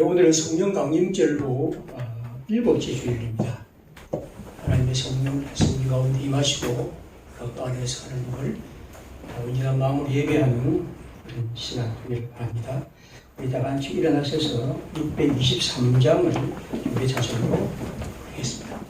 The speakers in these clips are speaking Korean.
오늘은 성령 강림절로 일곱째 주일입니다. 하나님의 성령 가운데 임하시고 그 안에서 하나님을 온전한 마음으로 예배하는 그런 시간 되기를 바랍니다. 우리 다 같이 일어나셔서 623장을 준비 자전으로 하겠습니다.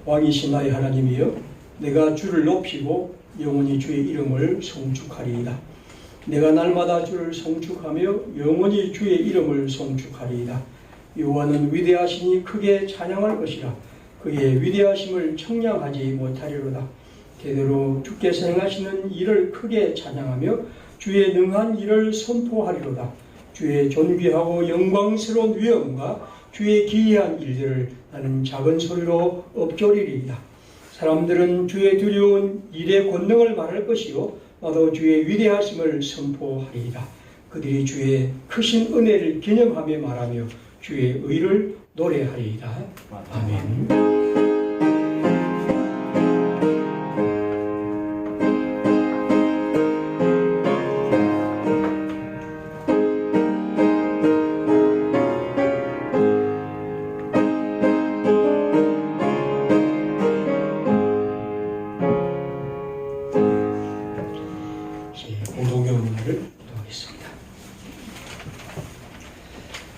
왕이신 나의 하나님이여, 내가 주를 높이고 영원히 주의 이름을 송축하리이다. 내가 날마다 주를 송축하며 영원히 주의 이름을 송축하리이다. 여호와는 위대하시니 크게 찬양할 것이라. 그의 위대하심을 청량하지 못하리로다. 대대로 주께서 행하시는 일을 크게 찬양하며 주의 능한 일을 선포하리로다. 주의 존귀하고 영광스러운 위엄과 주의 기이한 일들을 나는 작은 소리로 읊조리리이다. 사람들은 주의 두려운 일의 권능을 말할 것이요 나도 주의 위대하심을 선포하리이다. 그들이 주의 크신 은혜를 기념하며 말하며 주의 의를 노래하리이다. 아멘. 공동경례를 기도하겠습니다.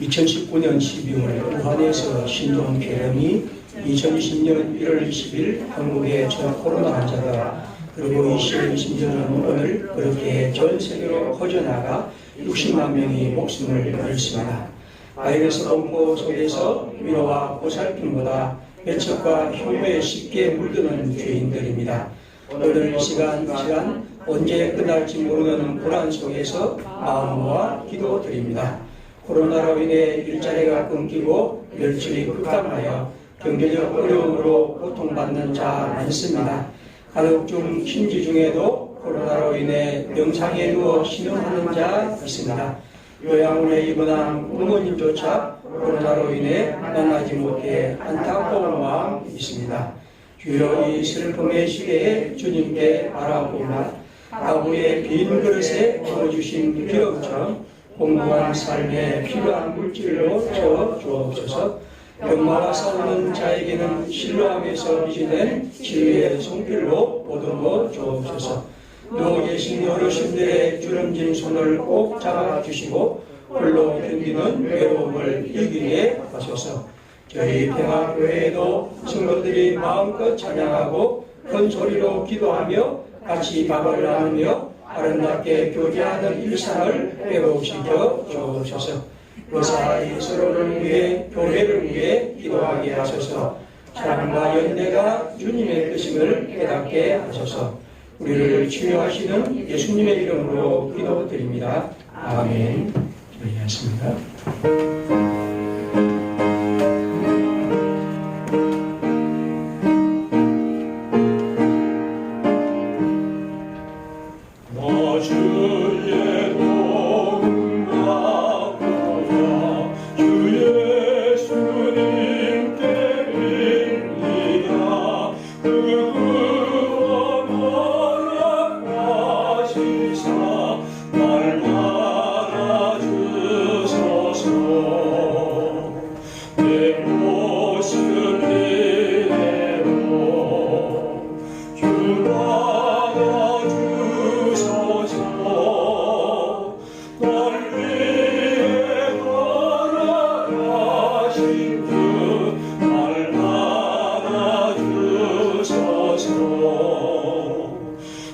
2019년 12월 우한에서 신종 계엄이 2020년 1월 20일 한국의 첫 코로나 환자가 그리고 2020년은 오늘 그렇게 전 세계로 퍼져나가 60만 명이 목숨을 잃었습니다. 바이러스 공포 속에서 위로와 보살핌보다 배척과 혐오에 쉽게 물드는 죄인들입니다. 오늘 이 시간 언제 끝날지 모르는 불안 속에서 마음 모아 기도드립니다. 코로나로 인해 일자리가 끊기고 멸출이 급감하여 경제적 어려움으로 고통받는 자 많습니다. 가족 중 친지 중에도 코로나로 인해 병상에 누워 신음하는 자 있습니다. 요양원에 입원한 부모님조차 코로나로 인해 만나지 못해 안타까운 마음 있습니다. 주여 이 슬픔의 시대에 주님께 바라보며 아부의 빈 그릇에 부어주신 기름처럼 공부한 삶에 필요한 물질로 채워 주옵소서. 병마와 싸우는 자에게는 신뢰함에서 비진된 치유의 손길로 보듬어 주옵소서. 누워 계신 어르신들의 주름진 손을 꼭 잡아주시고 홀로 견디는 외로움을 이기게 하소서. 저희 평화교회에도 성도들이 마음껏 찬양하고 큰 소리로 기도하며 같이 밥을 나누며 아름답게 교제하는 일상을 회복시켜 주옵소서. 무사히 서로를 위해 교회를 위해 기도하게 하소서. 사랑과 연대가 주님의 뜻임을 깨닫게 하소서. 우리를 치유하시는 예수님의 이름으로 기도드립니다. 아멘. 기도하겠습니다.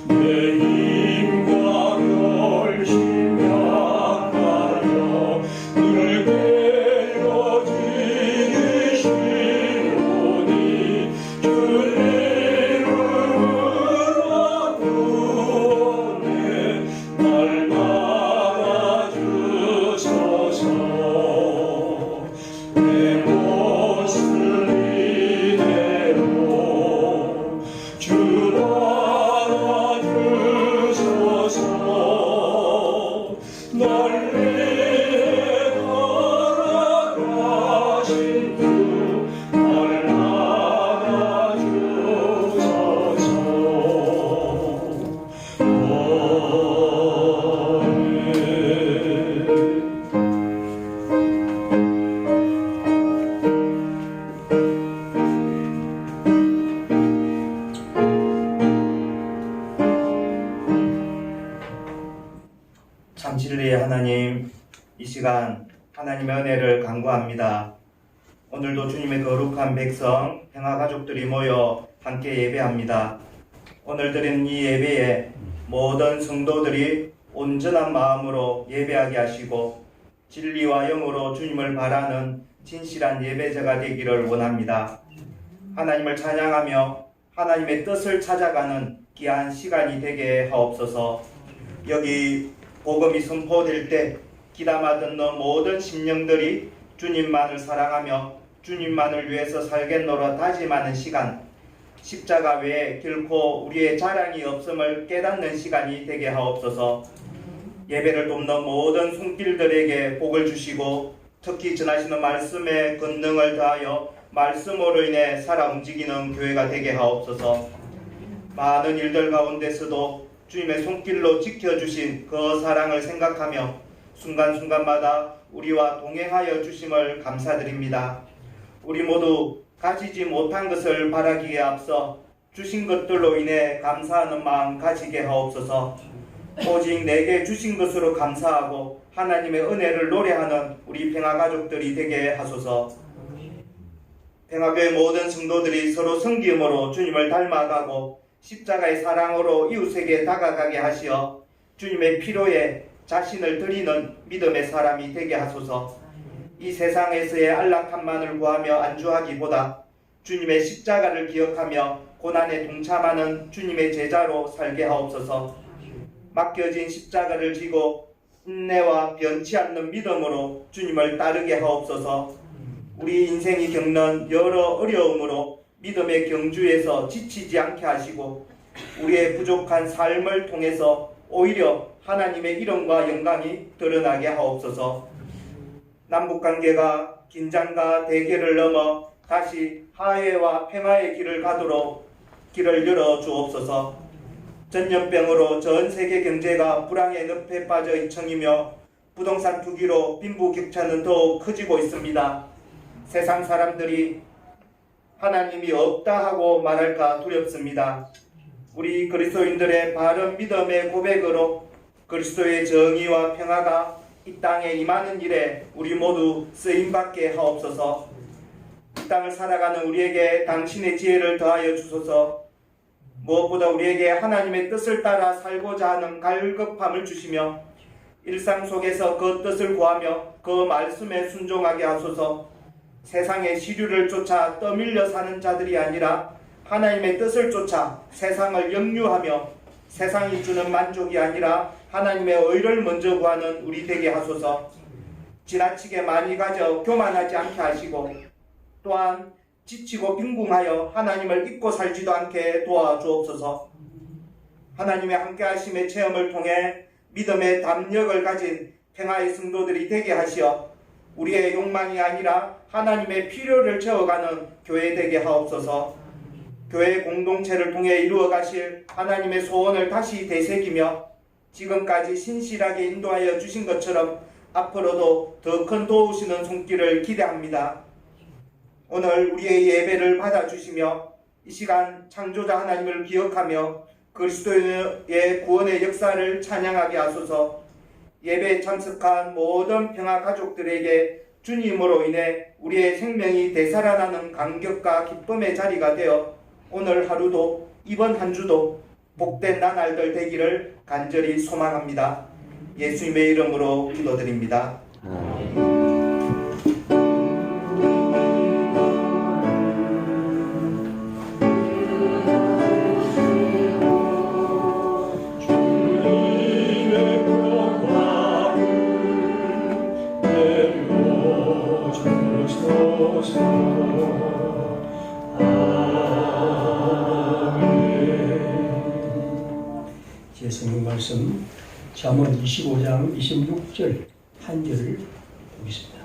내 힘과 결심량하여 늘 깨어지시오니 주의 이름으로 구원해 날 막아주소서. 내 모습 이대로 주 알아주소서. 날 위해 돌아가신 주 날 알아주소서. 참 진리의 하나님, 이 시간 하나님의 은혜를 간구합니다. 오늘도 주님의 거룩한 백성 평화가족들이 모여 함께 예배합니다. 오늘 드린 이 예배에 모든 성도들이 온전한 마음으로 예배하게 하시고 진리와 영으로 주님을 바라는 진실한 예배자가 되기를 원합니다. 하나님을 찬양하며 하나님의 뜻을 찾아가는 귀한 시간이 되게 하옵소서. 여기 복음이 선포될 때 귀담아 듣는 모든 심령들이 주님만을 사랑하며 주님만을 위해서 살겠노라 다짐하는 시간, 십자가 외에 결코 우리의 자랑이 없음을 깨닫는 시간이 되게 하옵소서. 예배를 돕는 모든 손길들에게 복을 주시고 특히 전하시는 말씀의 권능을 다하여 말씀으로 인해 살아 움직이는 교회가 되게 하옵소서. 많은 일들 가운데서도 주님의 손길로 지켜주신 그 사랑을 생각하며 순간순간마다 우리와 동행하여 주심을 감사드립니다. 우리 모두 가지지 못한 것을 바라기에 앞서 주신 것들로 인해 감사하는 마음 가지게 하옵소서. 오직 내게 주신 것으로 감사하고 하나님의 은혜를 노래하는 우리 평화가족들이 되게 하소서. 평화교회 모든 성도들이 서로 섬김으로 주님을 닮아가고 십자가의 사랑으로 이웃에게 다가가게 하시어 주님의 피로에 자신을 드리는 믿음의 사람이 되게 하소서. 이 세상에서의 안락함만을 구하며 안주하기보다 주님의 십자가를 기억하며 고난에 동참하는 주님의 제자로 살게 하옵소서. 맡겨진 십자가를 지고 인내와 변치 않는 믿음으로 주님을 따르게 하옵소서. 우리 인생이 겪는 여러 어려움으로 믿음의 경주에서 지치지 않게 하시고 우리의 부족한 삶을 통해서 오히려 하나님의 이름과 영광이 드러나게 하옵소서. 남북관계가 긴장과 대결을 넘어 다시 화해와 평화의 길을 가도록 길을 열어 주옵소서. 전염병으로 전 세계 경제가 불황의 늪에 빠져 있청이며 부동산 투기로 빈부격차는 더욱 커지고 있습니다. 세상 사람들이 하나님이 없다 하고 말할까 두렵습니다. 우리 그리스도인들의 바른 믿음의 고백으로 그리스도의 정의와 평화가 이 땅에 임하는 일에 우리 모두 쓰임받게 하옵소서. 이 땅을 살아가는 우리에게 당신의 지혜를 더하여 주소서. 무엇보다 우리에게 하나님의 뜻을 따라 살고자 하는 갈급함을 주시며 일상 속에서 그 뜻을 구하며 그 말씀에 순종하게 하소서. 세상의 시류를 쫓아 떠밀려 사는 자들이 아니라 하나님의 뜻을 쫓아 세상을 역류하며 세상이 주는 만족이 아니라 하나님의 의를 먼저 구하는 우리 되게 하소서. 지나치게 많이 가져 교만하지 않게 하시고 또한 지치고 빈궁하여 하나님을 잊고 살지도 않게 도와주옵소서. 하나님의 함께하심의 체험을 통해 믿음의 담력을 가진 평화의 성도들이 되게 하시어 우리의 욕망이 아니라 하나님의 필요를 채워가는 교회 되게 하옵소서. 교회 공동체를 통해 이루어 가실 하나님의 소원을 다시 되새기며 지금까지 신실하게 인도하여 주신 것처럼 앞으로도 더 큰 도우시는 손길을 기대합니다. 오늘 우리의 예배를 받아주시며 이 시간 창조자 하나님을 기억하며 그리스도의 구원의 역사를 찬양하게 하소서. 예배에 참석한 모든 평화 가족들에게 주님으로 인해 우리의 생명이 되살아나는 감격과 기쁨의 자리가 되어 오늘 하루도 이번 한 주도 복된 나날들 되기를 간절히 소망합니다. 예수님의 이름으로 기도드립니다. 예수님 말씀 잠언 25장 26절 한 절을 보겠습니다.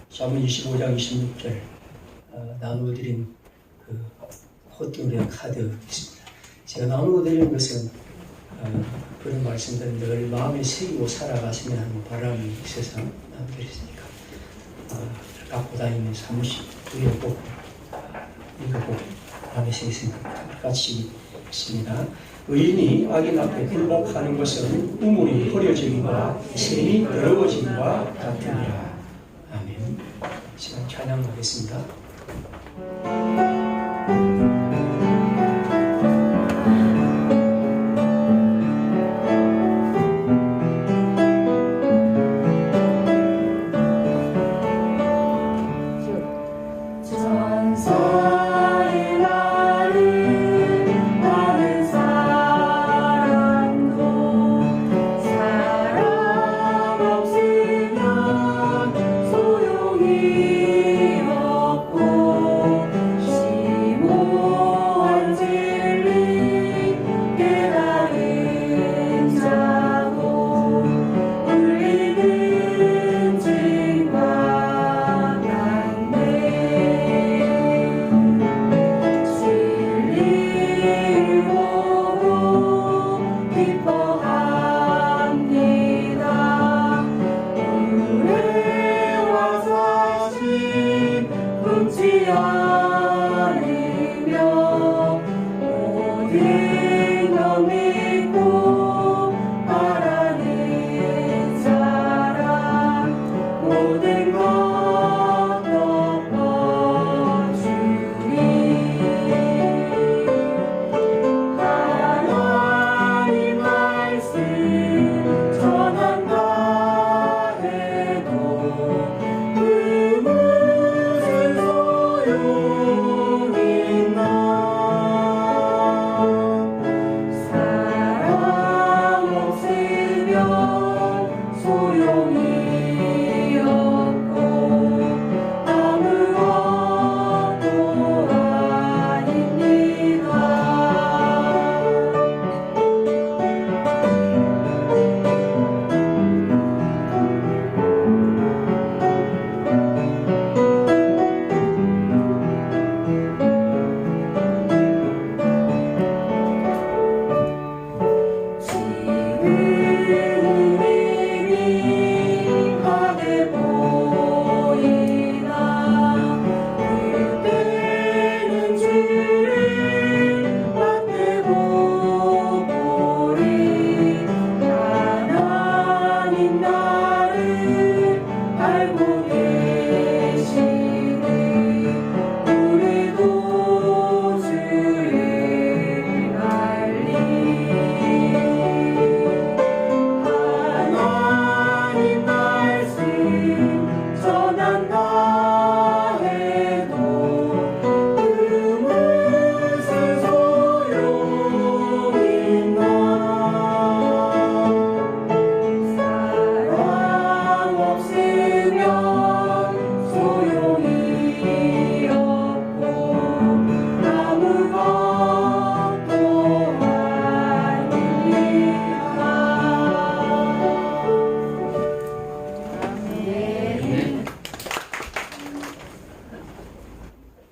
잠언 25장 26절 나누어드린 그 호텔의 카드 있습니다. 제가 나누어드리는 것은 그런 말씀들은 늘 마음에 새기고 살아가시면 하는 바람이 있어서 나누어드렸으니까 갖고 다니는 사무실 위에 꼭 읽어보고 마음에 새겼으니까 같이 있습니다. 의인이 악인 앞에 굴복하는 것은 우물이 흐려짐과 샘이 더러워짐과 같으니라. 아멘. 시간 찬양하겠습니다.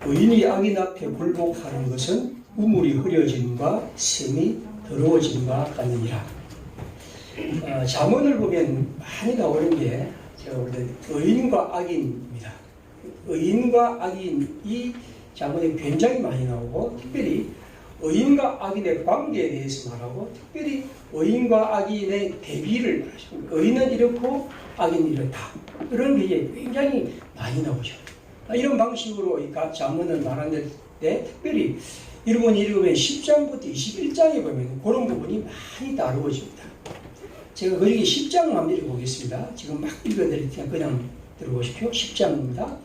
의인이 악인 앞에 굴복하는 것은 우물이 흐려짐과 샘이 더러워짐과 같느니라. 잠언을 보면 많이 나오는 게 제가 볼 때 의인과 악인입니다. 의인과 악인 이 잠언에 굉장히 많이 나오고 특별히 의인과 악인의 관계에 대해서 말하고 특별히 의인과 악인의 대비를 말하십니다. 의인은 이렇고 악인은 이렇다. 그런 게 굉장히 많이 나오죠. 이런 방식으로 이 잠언을 말하는데 특별히 여러분이 읽으면 10장부터 21장에 보면 그런 부분이 많이 다루어집니다. 제가 거기 10장만 읽어보겠습니다. 지금 막 읽어드릴 테니까 그냥 들어보십시오. 10장입니다.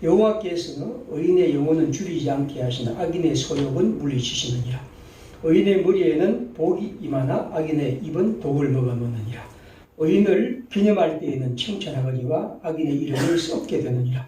여호와께서는 의인의 영혼은 줄이지 않게 하시나 악인의 소욕은 물리치시느니라. 의인의 머리에는 복이 임하나 악인의 입은 독을 먹어먹느니라. 의인을 기념할 때에는 칭찬하거니와 악인의 이름을 썩게 되느니라.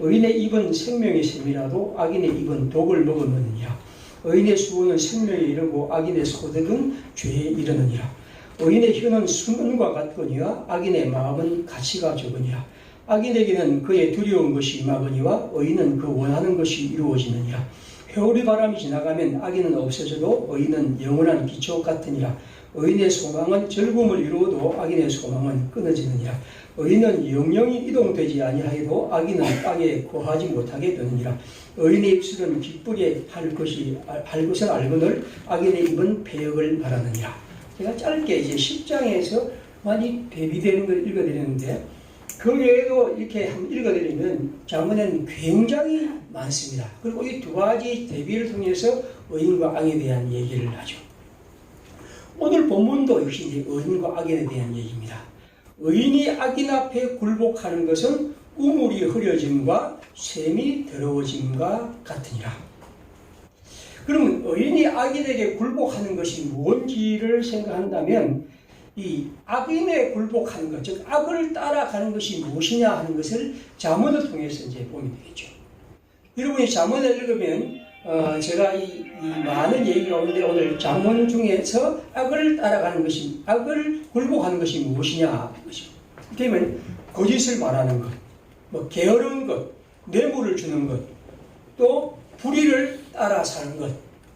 의인의 입은 생명의 샘이라도 악인의 입은 독을 먹어먹느니라. 의인의 수고는 생명에 이르고 악인의 소득은 죄에 이르느니라. 의인의 혀는 수문과 같거니와 악인의 마음은 가치가 적으니라. 악인에게는 그의 두려운 것이 임하거니와 의인은 그 원하는 것이 이루어지느니라. 회오리 바람이 지나가면 악인은 없어져도 의인은 영원한 기초 같으니라. 의인의 소망은 즐거움을 이루어도 악인의 소망은 끊어지느니라. 의인은 영영이 이동되지 아니하여도 악인은 땅에 거하지 못하게 되느니라. 의인의 입술은 기쁘게 할 것을 알거늘 악인의 입은 패역을 말하느니라. 제가 짧게 이제 10장에서 많이 대비되는 걸 읽어드렸는데 그 외에도 이렇게 한번 읽어드리면 자문에는 굉장히 많습니다. 그리고 이 두 가지 대비를 통해서 의인과 악에 대한 얘기를 하죠. 오늘 본문도 역시 이제 의인과 악에 대한 얘기입니다. 의인이 악인 앞에 굴복하는 것은 우물이 흐려짐과 샘이 더러워짐과 같으니라. 그러면 의인이 악인에게 굴복하는 것이 뭔지를 생각한다면 이 악인에 굴복하는 것, 즉 악을 따라가는 것이 무엇이냐 하는 것을 잠언을 통해서 이제 보면 되겠죠. 여러분이 잠언을 읽으면 제가 이 많은 얘기 가운데 오늘 잠언 중에서 악을 따라가는 것이, 악을 굴복하는 것이 무엇이냐 하는 것이죠. 그러면 거짓을 말하는 것, 뭐 게으른 것, 뇌물을 주는 것, 또 불의를 따라 사는 것,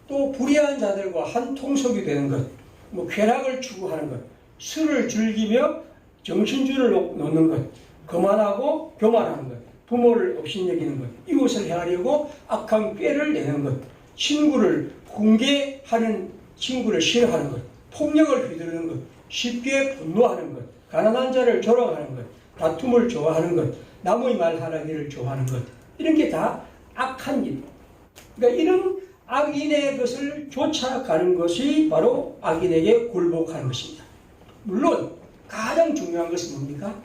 또 불의한 자들과 한 통속이 되는 것, 뭐 쾌락을 추구하는 것, 술을 즐기며 정신줄을 놓는 것, 거만하고 교만하는 것, 부모를 업신여기는 것, 이웃을 해하려고 악한 꾀를 내는 것, 친구를 훈계하는 친구를 싫어하는 것, 폭력을 휘두르는 것, 쉽게 분노하는 것, 가난한 자를 조롱하는 것, 다툼을 좋아하는 것, 남의 말하기를 좋아하는 것, 이런 게 다 악한 일. 그러니까 이런 악인의 것을 쫓아가는 것이 바로 악인에게 굴복하는 것입니다. 물론 가장 중요한 것은 뭡니까?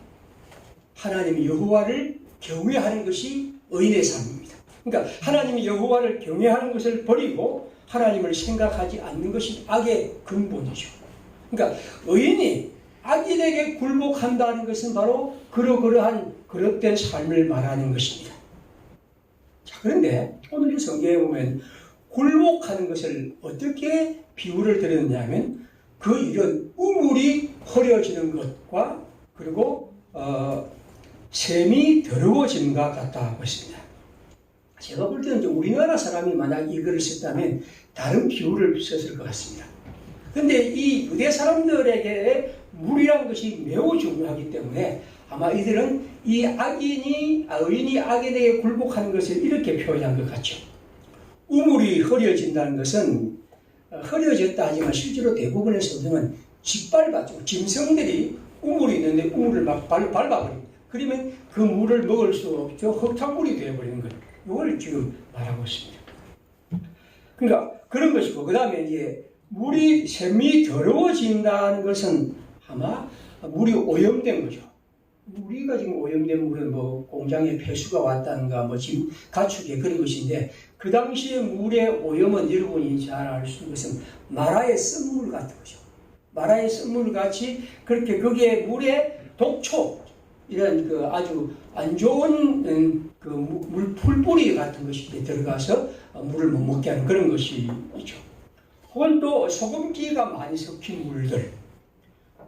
하나님 여호와를 경외하는 것이 의인의 삶입니다. 그러니까 하나님이 여호와를 경외하는 것을 버리고 하나님을 생각하지 않는 것이 악의 근본이죠. 그러니까 의인이 악인에게 굴복한다는 것은 바로 그러한 그릇된 삶을 말하는 것입니다. 자, 그런데 오늘 이 성경에 보면 굴복하는 것을 어떻게 비유를 드렸느냐 하면 그 일은 우물이 흐려지는 것과 그리고 샘이 더러워짐과 같다고 했습니다. 제가 볼 때는 우리나라 사람이 만약 이거를 썼다면 다른 비유를 썼을 것 같습니다. 그런데 이 유대 사람들에게 물이란 것이 매우 중요하기 때문에 아마 이들은 이 의인이 악인에게 굴복하는 것을 이렇게 표현한 것 같죠. 우물이 흐려진다는 것은 흐려졌다 하지만 실제로 대부분의 성경은 짓밟았죠. 짐승들이 우물이 있는데 우물을 막 밟아버립니다. 그러면 그 물을 먹을 수 없죠. 흙탕물이 되어버리는 거예요. 이걸 지금 말하고 있습니다. 그러니까 그런 것이고, 그 다음에 이제 샘이 더러워진다는 것은 아마 물이 오염된 거죠. 우리가 지금 오염된 물은 뭐 공장에 폐수가 왔다는가 뭐 지금 가축에 그런 것인데 그 당시에 물의 오염은 여러분이 잘 알 수 있는 것은 마라의 쓴물 같은 거죠. 마라의 쓴물 같이 그렇게 거기에 물에 독초 이런 그 아주 안 좋은 그 물 풀뿌리 같은 것이 들어가서 물을 못 먹게 하는 그런 것이 있죠. 혹은 또 소금기가 많이 섞인 물들,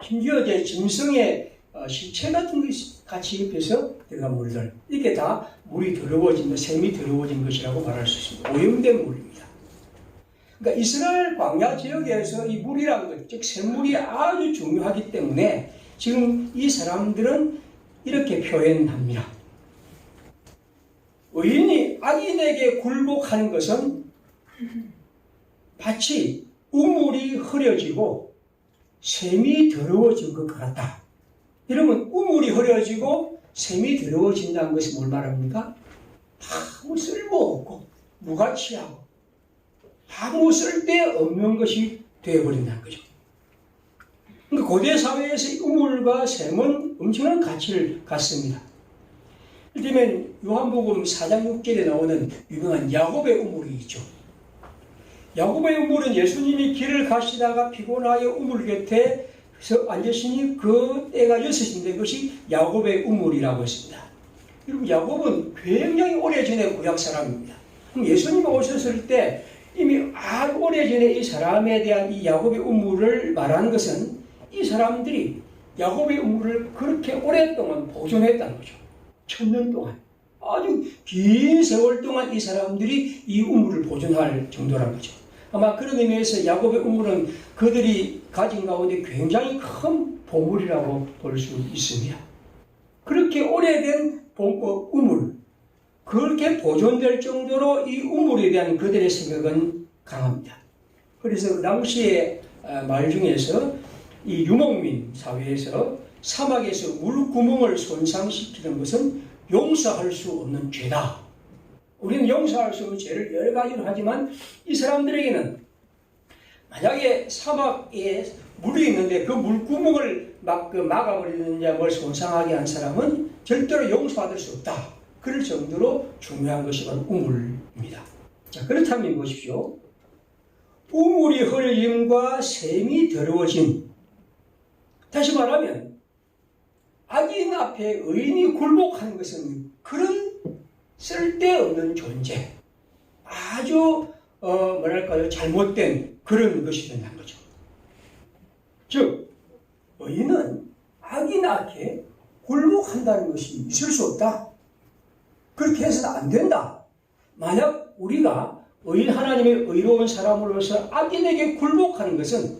심지어 이제 짐승의 시체 같은 것이 같이 옆에서 들어간 물들, 이게 다 물이 더러워진, 샘이 더러워진 것이라고 말할 수 있습니다. 오염된 물입니다. 그러니까 이스라엘 광야 지역에서 이 물이라는 것, 즉 샘물이 아주 중요하기 때문에 지금 이 사람들은 이렇게 표현합니다. 의인이 악인에게 굴복하는 것은 마치 우물이 흐려지고 샘이 더러워진 것 같다. 이러면 우물이 흐려지고 샘이 더러워진다는 것이 뭘 말합니까? 아무 쓸모없고 무가치하고 아무 쓸데없는 것이 되어버린다는 거죠. 그러니까 고대 사회에서 우물과 셈은 엄청난 가치를 갖습니다. 이를테면 요한복음 4장 6절에 나오는 유명한 야곱의 우물이 있죠. 야곱의 우물은 예수님이 길을 가시다가 피곤하여 우물 곁에 앉으시니 그 때가 6시인데 그것이 야곱의 우물이라고 했습니다. 여러분, 야곱은 굉장히 오래전에 구약 사람입니다. 예수님이 오셨을 때 이미 아주 오래전에 이 사람에 대한 이 야곱의 우물을 말하는 것은 이 사람들이 야곱의 우물을 그렇게 오랫동안 보존했다는 거죠. 1000년 동안. 아주 긴 세월 동안 이 사람들이 이 우물을 보존할 정도라는 거죠. 아마 그런 의미에서 야곱의 우물은 그들이 가진 가운데 굉장히 큰 보물이라고 볼 수 있습니다. 그렇게 오래된 우물, 그렇게 보존될 정도로 이 우물에 대한 그들의 생각은 강합니다. 그래서 그 당시의 말 중에서 이 유목민 사회에서 사막에서 물구멍을 손상시키는 것은 용서할 수 없는 죄다. 우리는 용서할 수 없는 죄를 여러 가지로 하지만 이 사람들에게는 만약에 사막에 물이 있는데 그 물구멍을 막아버리느냐 뭘 손상하게 한 사람은 절대로 용서받을 수 없다. 그럴 정도로 중요한 것이 바로 우물입니다. 자, 그렇다면 보십시오. 우물이 흘림과 샘이 더러워진, 다시 말하면 악인 앞에 의인이 굴복하는 것은 그런 쓸데없는 존재, 아주 뭐랄까요, 잘못된 그런 것이 된다는 거죠. 즉 의인은 악인 앞에 굴복한다는 것이 있을 수 없다. 그렇게 해서는 안 된다. 만약 우리가 의인 하나님의 의로운 사람으로서 악인에게 굴복하는 것은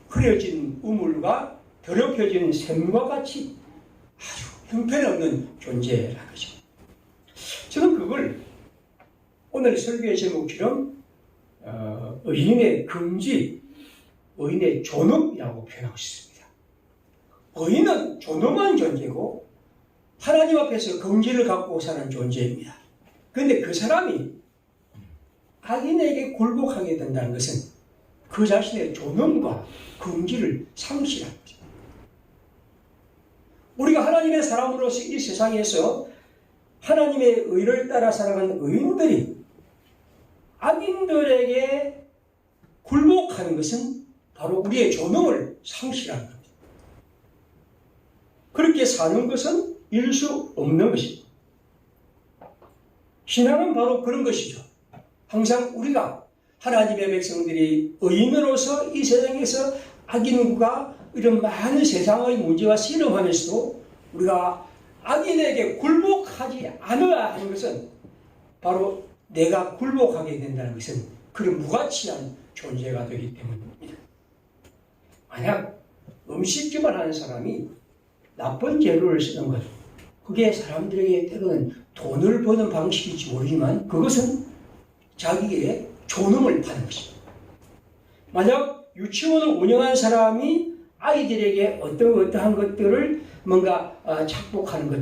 흐려진 우물과 더럽혀진 샘과 같이 아주 형편없는 존재라는 거죠. 저는 그걸 오늘 설교의 제목처럼 의인의 금지, 의인의 존엄이라고 표현하고 싶습니다. 의인은 존엄한 존재고 하나님 앞에서 긍지를 갖고 사는 존재입니다. 그런데 그 사람이 악인에게 굴복하게 된다는 것은 그 자신의 존엄과 긍지를 상실하는 거죠. 우리가 하나님의 사람으로서 이 세상에서 하나님의 의를 따라 살아가는 의인들이 악인들에게 굴복하는 것은 바로 우리의 존엄을 상실하는 겁니다. 그렇게 사는 것은 이룰 수 없는 것입니다. 신앙은 바로 그런 것이죠. 항상 우리가 하나님의 백성들이 의인으로서 이 세상에서 악인과 이런 많은 세상의 문제와 씨름하면서도 우리가 악인에게 굴복하지 않아야 하는 것은 바로 내가 굴복하게 된다는 것은 그런 무가치한 존재가 되기 때문입니다. 만약 음식점을 하는 사람이 나쁜 재료를 쓰는 것, 그게 사람들에게 때로는 돈을 버는 방식일지 모르지만 그것은 자기의 존엄을 파는 것입니다. 만약 유치원을 운영하는 사람이 아이들에게 어떠한 것들을 뭔가 착복하는 것,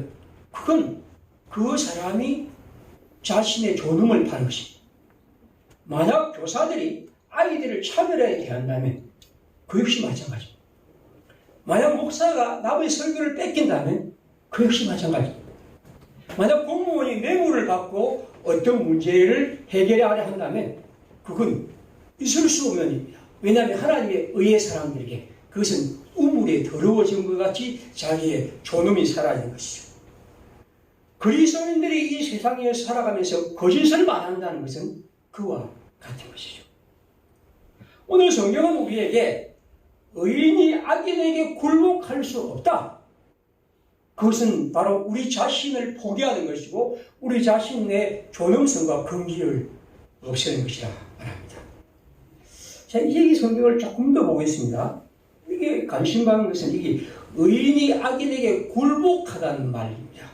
그건 그 사람이 자신의 존엄을 파는 것입니다. 만약 교사들이 아이들을 차별하게 대한다면 그 역시 마찬가지입니다. 만약 목사가 남의 설교를 뺏긴다면 그 역시 마찬가지입니다. 만약 공무원이 뇌물을 받고 어떤 문제를 해결하려 한다면 그건 있을 수 없는 일입니다. 왜냐하면 하나님의 의의 사람들에게 그것은 우물에 더러워진 것 같이 자기의 존엄이 사라진 것이죠. 그리스도인들이 이 세상에 살아가면서 거짓을 말한다는 것은 그와 같은 것이죠. 오늘 성경은 우리에게 의인이 악인에게 굴복할 수 없다. 그것은 바로 우리 자신을 포기하는 것이고 우리 자신의 존엄성과 긍지를 없애는 것이라 말합니다. 자, 이 성경을 조금 더 보겠습니다. 이게 관심 받는 것은 이게 의인이 악인에게 굴복하다는 말입니다.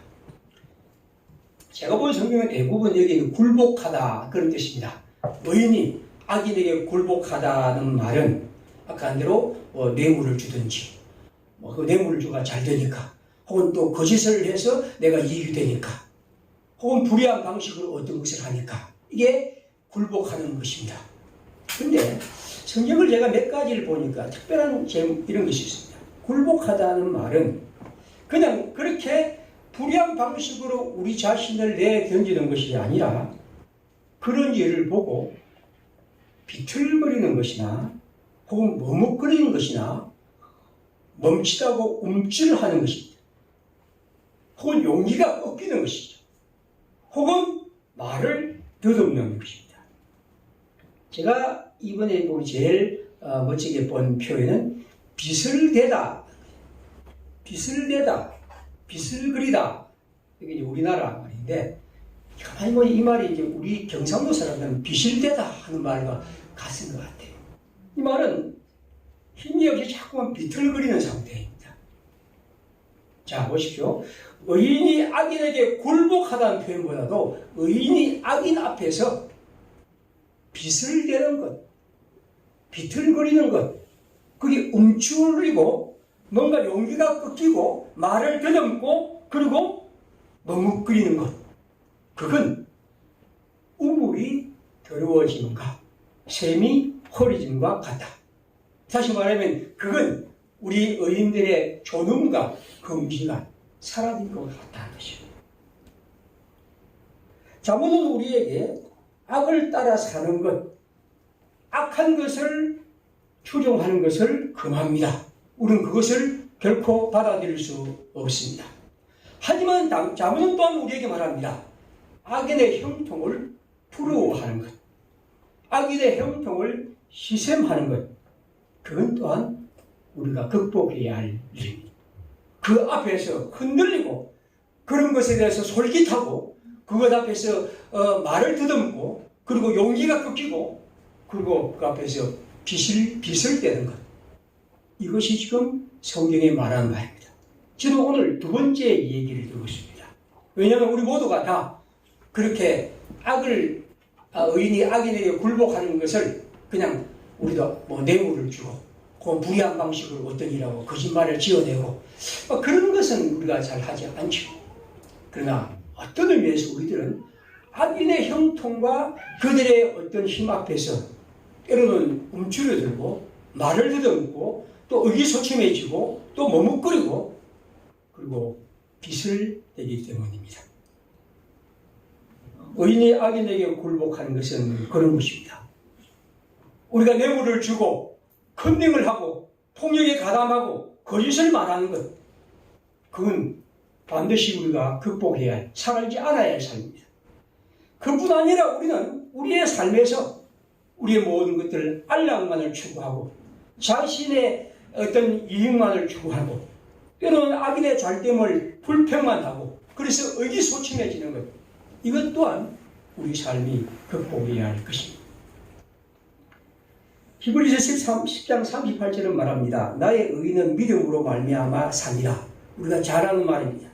제가 본 성경은 대부분 여기 굴복하다 그런 뜻입니다. 의인이 악인에게 굴복하다는 말은 아까 한 대로 뇌물을 주든지 그 뇌물을 주가 잘 되니까 혹은 또 거짓을 해서 내가 이익이 되니까 혹은 불의한 방식으로 어떤 것을 하니까 이게 굴복하는 것입니다. 근데 성경을 제가 몇 가지를 보니까 특별한 이런 것이 있습니다. 굴복하다는 말은 그냥 그렇게 불의한 방식으로 우리 자신을 내던지는 것이 아니라 그런 일을 보고 비틀거리는 것이나 혹은 머뭇거리는 것이나 멈칫하고 움찔하는 것입니다. 혹은 용기가 꺾이는 것이죠. 혹은 말을 더듬는 것입니다. 제가 이번에 제일 멋지게 본 표현은 비슬대다, 비슬대다, 비슬거리다. 이게 우리나라 말인데, 가만히 보면 이 말이 이제 우리 경상도 사람들은 비실대다 하는 말과 같은 것 같아요. 이 말은 힘이 없이 자꾸만 비틀거리는 상태입니다. 자, 보십시오. 의인이 악인에게 굴복하다는 표현보다도 의인이 악인 앞에서 비슬대는 것, 비틀거리는 것, 그게 움츠리고 뭔가 용기가 꺾이고 말을 더듬고 그리고 머뭇거리는 것, 그건 우물이 더러워짐과 샘이 허리짐과 같다. 다시 말하면 그건 우리 의인들의 존엄과 긍지가 사라진 것 같다는 것이죠. 자문은 우리에게 악을 따라 사는 것, 악한 것을 추종하는 것을 금합니다. 우리는 그것을 결코 받아들일 수 없습니다. 하지만 자문은 또한 우리에게 말합니다. 악인의 형통을 부러워하는 것, 악인의 형통을 시샘하는 것, 그건 또한 우리가 극복해야 할 일입니다. 그 앞에서 흔들리고 그런 것에 대해서 솔깃하고 그것 앞에서 말을 더듬고 그리고 용기가 꺾이고 그리고 그 앞에서 빚을 떼는 것, 이것이 지금 성경에 말하는 바입니다. 저는 오늘 두 번째 얘기를 듣고 있습니다. 왜냐하면 우리 모두가 다 그렇게 의인이 악인에게 굴복하는 것을 그냥 우리도 뇌물을 주고 그 불의한 방식으로 어떤 일하고 거짓말을 지어내고 그런 것은 우리가 잘 하지 않죠. 그러나 어떤 의미에서 우리들은 악인의 형통과 그들의 어떤 힘 앞에서 때로는 움츠러들고 말을 더듬고 또 의기소침해지고 또 머뭇거리고 그리고 빚을 내기 때문입니다. 의인이 악인에게 굴복하는 것은 그런 것입니다. 우리가 뇌물을 주고 컨닝을 하고 폭력에 가담하고 거짓을 말하는 것, 그건 반드시 우리가 극복해야 할, 살지 않아야 할 삶입니다. 그뿐 아니라 우리는 우리의 삶에서 우리의 모든 것들 안락만을 추구하고 자신의 어떤 이익만을 추구하고 때로는 악인의 잘됨을 불평만 하고 그래서 의기소침해지는 것, 이것 또한 우리 삶이 극복해야 할 것입니다. 히브리서 10장 38절은 말합니다. 나의 의는 믿음으로 말미암아 사니라. 우리가 잘 아는 말입니다.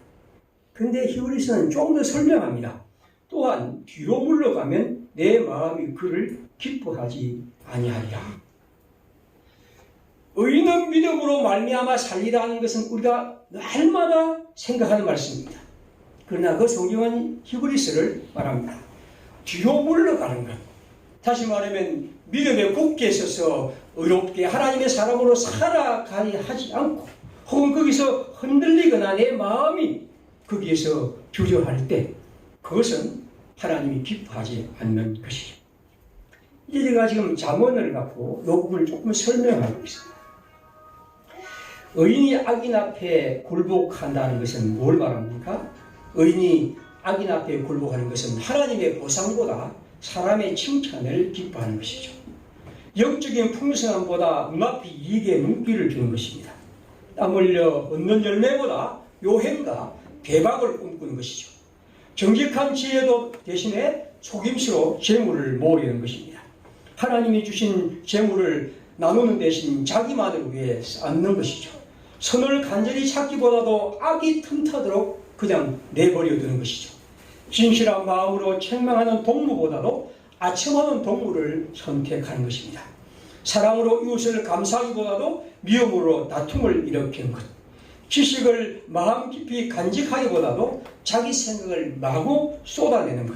근데 히브리서는 좀 더 설명합니다. 또한 뒤로 물러가면 내 마음이 그를 기뻐하지 아니하리라. 의는 믿음으로 말미암아 살리라는 것은 우리가 날마다 생각하는 말씀입니다. 그러나 그 성경은 히브리서를 말합니다. 뒤로 물러가는 것. 다시 말하면 믿음에 굳게 서서 의롭게 하나님의 사람으로 살아가야 하지 않고 혹은 거기서 흔들리거나 내 마음이 거기에서 주저할 때 그것은 하나님이 기뻐하지 않는 것이죠. 이제 제가 지금 잠언을 갖고 이 부분을 조금 설명하고 있습니다. 의인이 악인 앞에 굴복한다는 것은 뭘 말합니까? 의인이 악인 앞에 굴복하는 것은 하나님의 보상보다 사람의 칭찬을 기뻐하는 것이죠. 영적인 풍성함보다 눈앞이 이익에 눈길을 주는 것입니다. 땀 흘려 얻는 열매보다 요행과 대박을 꿈꾸는 것이죠. 정직한 지혜도 대신에 속임수로 재물을 모으려는 것입니다. 하나님이 주신 재물을 나누는 대신 자기만을 위해 쌓는 것이죠. 선을 간절히 찾기보다도 악이 틈타도록 그냥 내버려두는 것이죠. 진실한 마음으로 책망하는 동무보다도 아첨하는 동무를 선택하는 것입니다. 사랑으로 이웃을 감사하기보다도 미움으로 다툼을 일으키는 것. 지식을 마음 깊이 간직하기보다도 자기 생각을 마구 쏟아내는 것.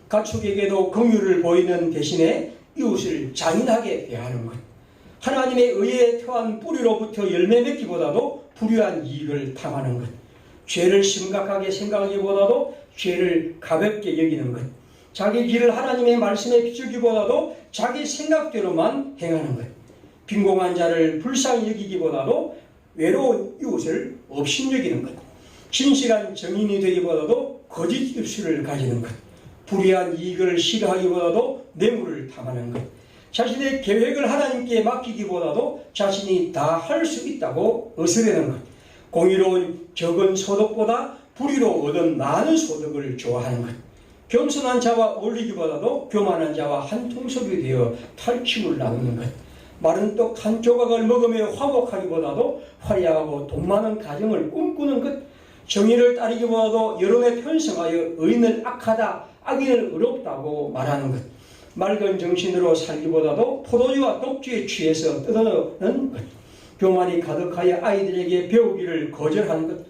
가축에게도 긍휼을 보이는 대신에 이웃을 잔인하게 대하는 것. 하나님의 의에 태어난 뿌리로부터 열매 맺기보다도 불의한 이익을 탐하는 것. 죄를 심각하게 생각하기보다도 죄를 가볍게 여기는 것. 자기 길을 하나님의 말씀에 비추기보다도 자기 생각대로만 행하는 것. 빈공한 자를 불쌍히 여기기보다도 외로운 이웃을 업신여기는 것. 진실한 정인이 되기보다도 거짓 입술을 가지는 것. 불의한 이익을 싫어하기보다도 뇌물을 탐하는 것. 자신의 계획을 하나님께 맡기기보다도 자신이 다 할 수 있다고 어스레는 것. 공의로운 적은 소득보다 불의로 얻은 많은 소득을 좋아하는 것. 겸손한 자와 어울리기보다도 교만한 자와 한 통속이 되어 탈취물 나누는 것. 마른 떡 한 조각을 먹으며 화목하기보다도 화려하고 돈 많은 가정을 꿈꾸는 것. 정의를 따르기보다도 여론에 편성하여 의인을 악하다, 악인을 의롭다고 말하는 것. 맑은 정신으로 살기보다도 포도주와 독주에 취해서 뜯어내는 것. 교만이 가득하여 아이들에게 배우기를 거절하는 것.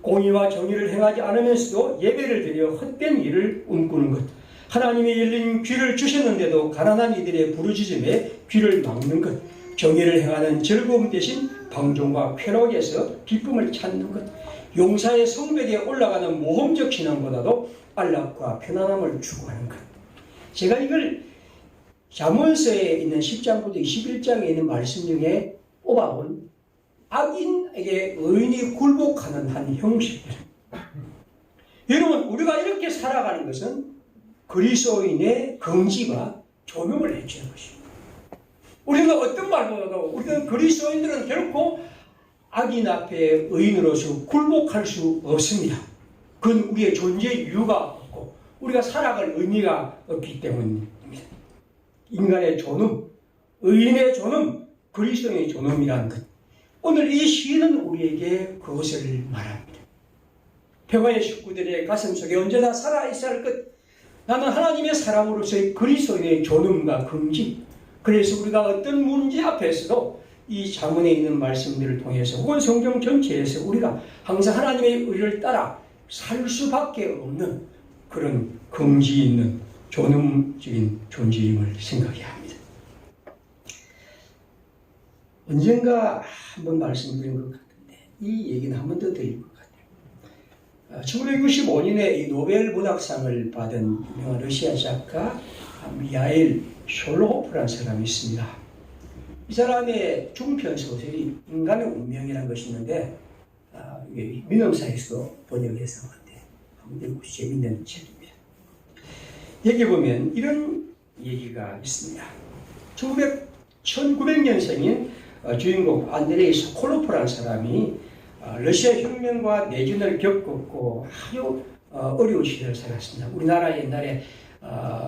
공의와 정의를 행하지 않으면서도 예배를 드려 헛된 일을 꿈꾸는 것. 하나님이 열린 귀를 주셨는데도 가난한 이들의 부르짖음에 귀를 막는 것. 정의를 행하는 즐거움 대신 방종과 쾌락에서 기쁨을 찾는 것. 용사의 성벽에 올라가는 모험적 신앙보다도 안락과 편안함을 추구하는 것. 제가 이걸 잠언서에 있는 10장부터 21장에 있는 말씀 중에 뽑아온 악인에게 의인이 굴복하는 한 형식들. 여러분, 우리가 이렇게 살아가는 것은 그리스도인의 긍지가 조명을 해주는 것입니다. 우리가 어떤 말보다도 우리는 그리스도인들은 결코 악인 앞에 의인으로서 굴복할 수 없습니다. 그건 우리의 존재 이유가 없고 우리가 살아갈 의미가 없기 때문입니다. 인간의 존엄, 의인의 존엄, 그리스도의 존엄이라는 것. 오늘 이 시는 우리에게 그것을 말합니다. 평화의 식구들의 가슴 속에 언제나 살아있어야 할 것. 나는 하나님의 사람으로서의 그리스도인의 존엄과 긍지. 그래서 우리가 어떤 문제 앞에서도 이 잠언에 있는 말씀들을 통해서 혹은 성경 전체에서 우리가 항상 하나님의 의를 따라 살 수밖에 없는 그런 긍지 있는 존엄적인 존재임을 생각해야 합니다. 언젠가 한번 말씀드린 것 같은데 이 얘기는 한 번 더 드릴 것 같아요. 1965년에 이 노벨 문학상을 받은 유명한 러시아 작가 미하일 숄로호프라는 사람이 있습니다. 이 사람의 중편 소설이 인간의 운명이라는 것이 있는데 민음사에서 번역해서 한번 읽어보시죠. 재밌는 책입니다. 여기 보면 이런 얘기가 있습니다. 1900년생인 주인공 안드레이 소콜로프라는 사람이 러시아 혁명과 내전을 겪었고 아주 어려운 시대를 살았습니다. 우리나라 옛날에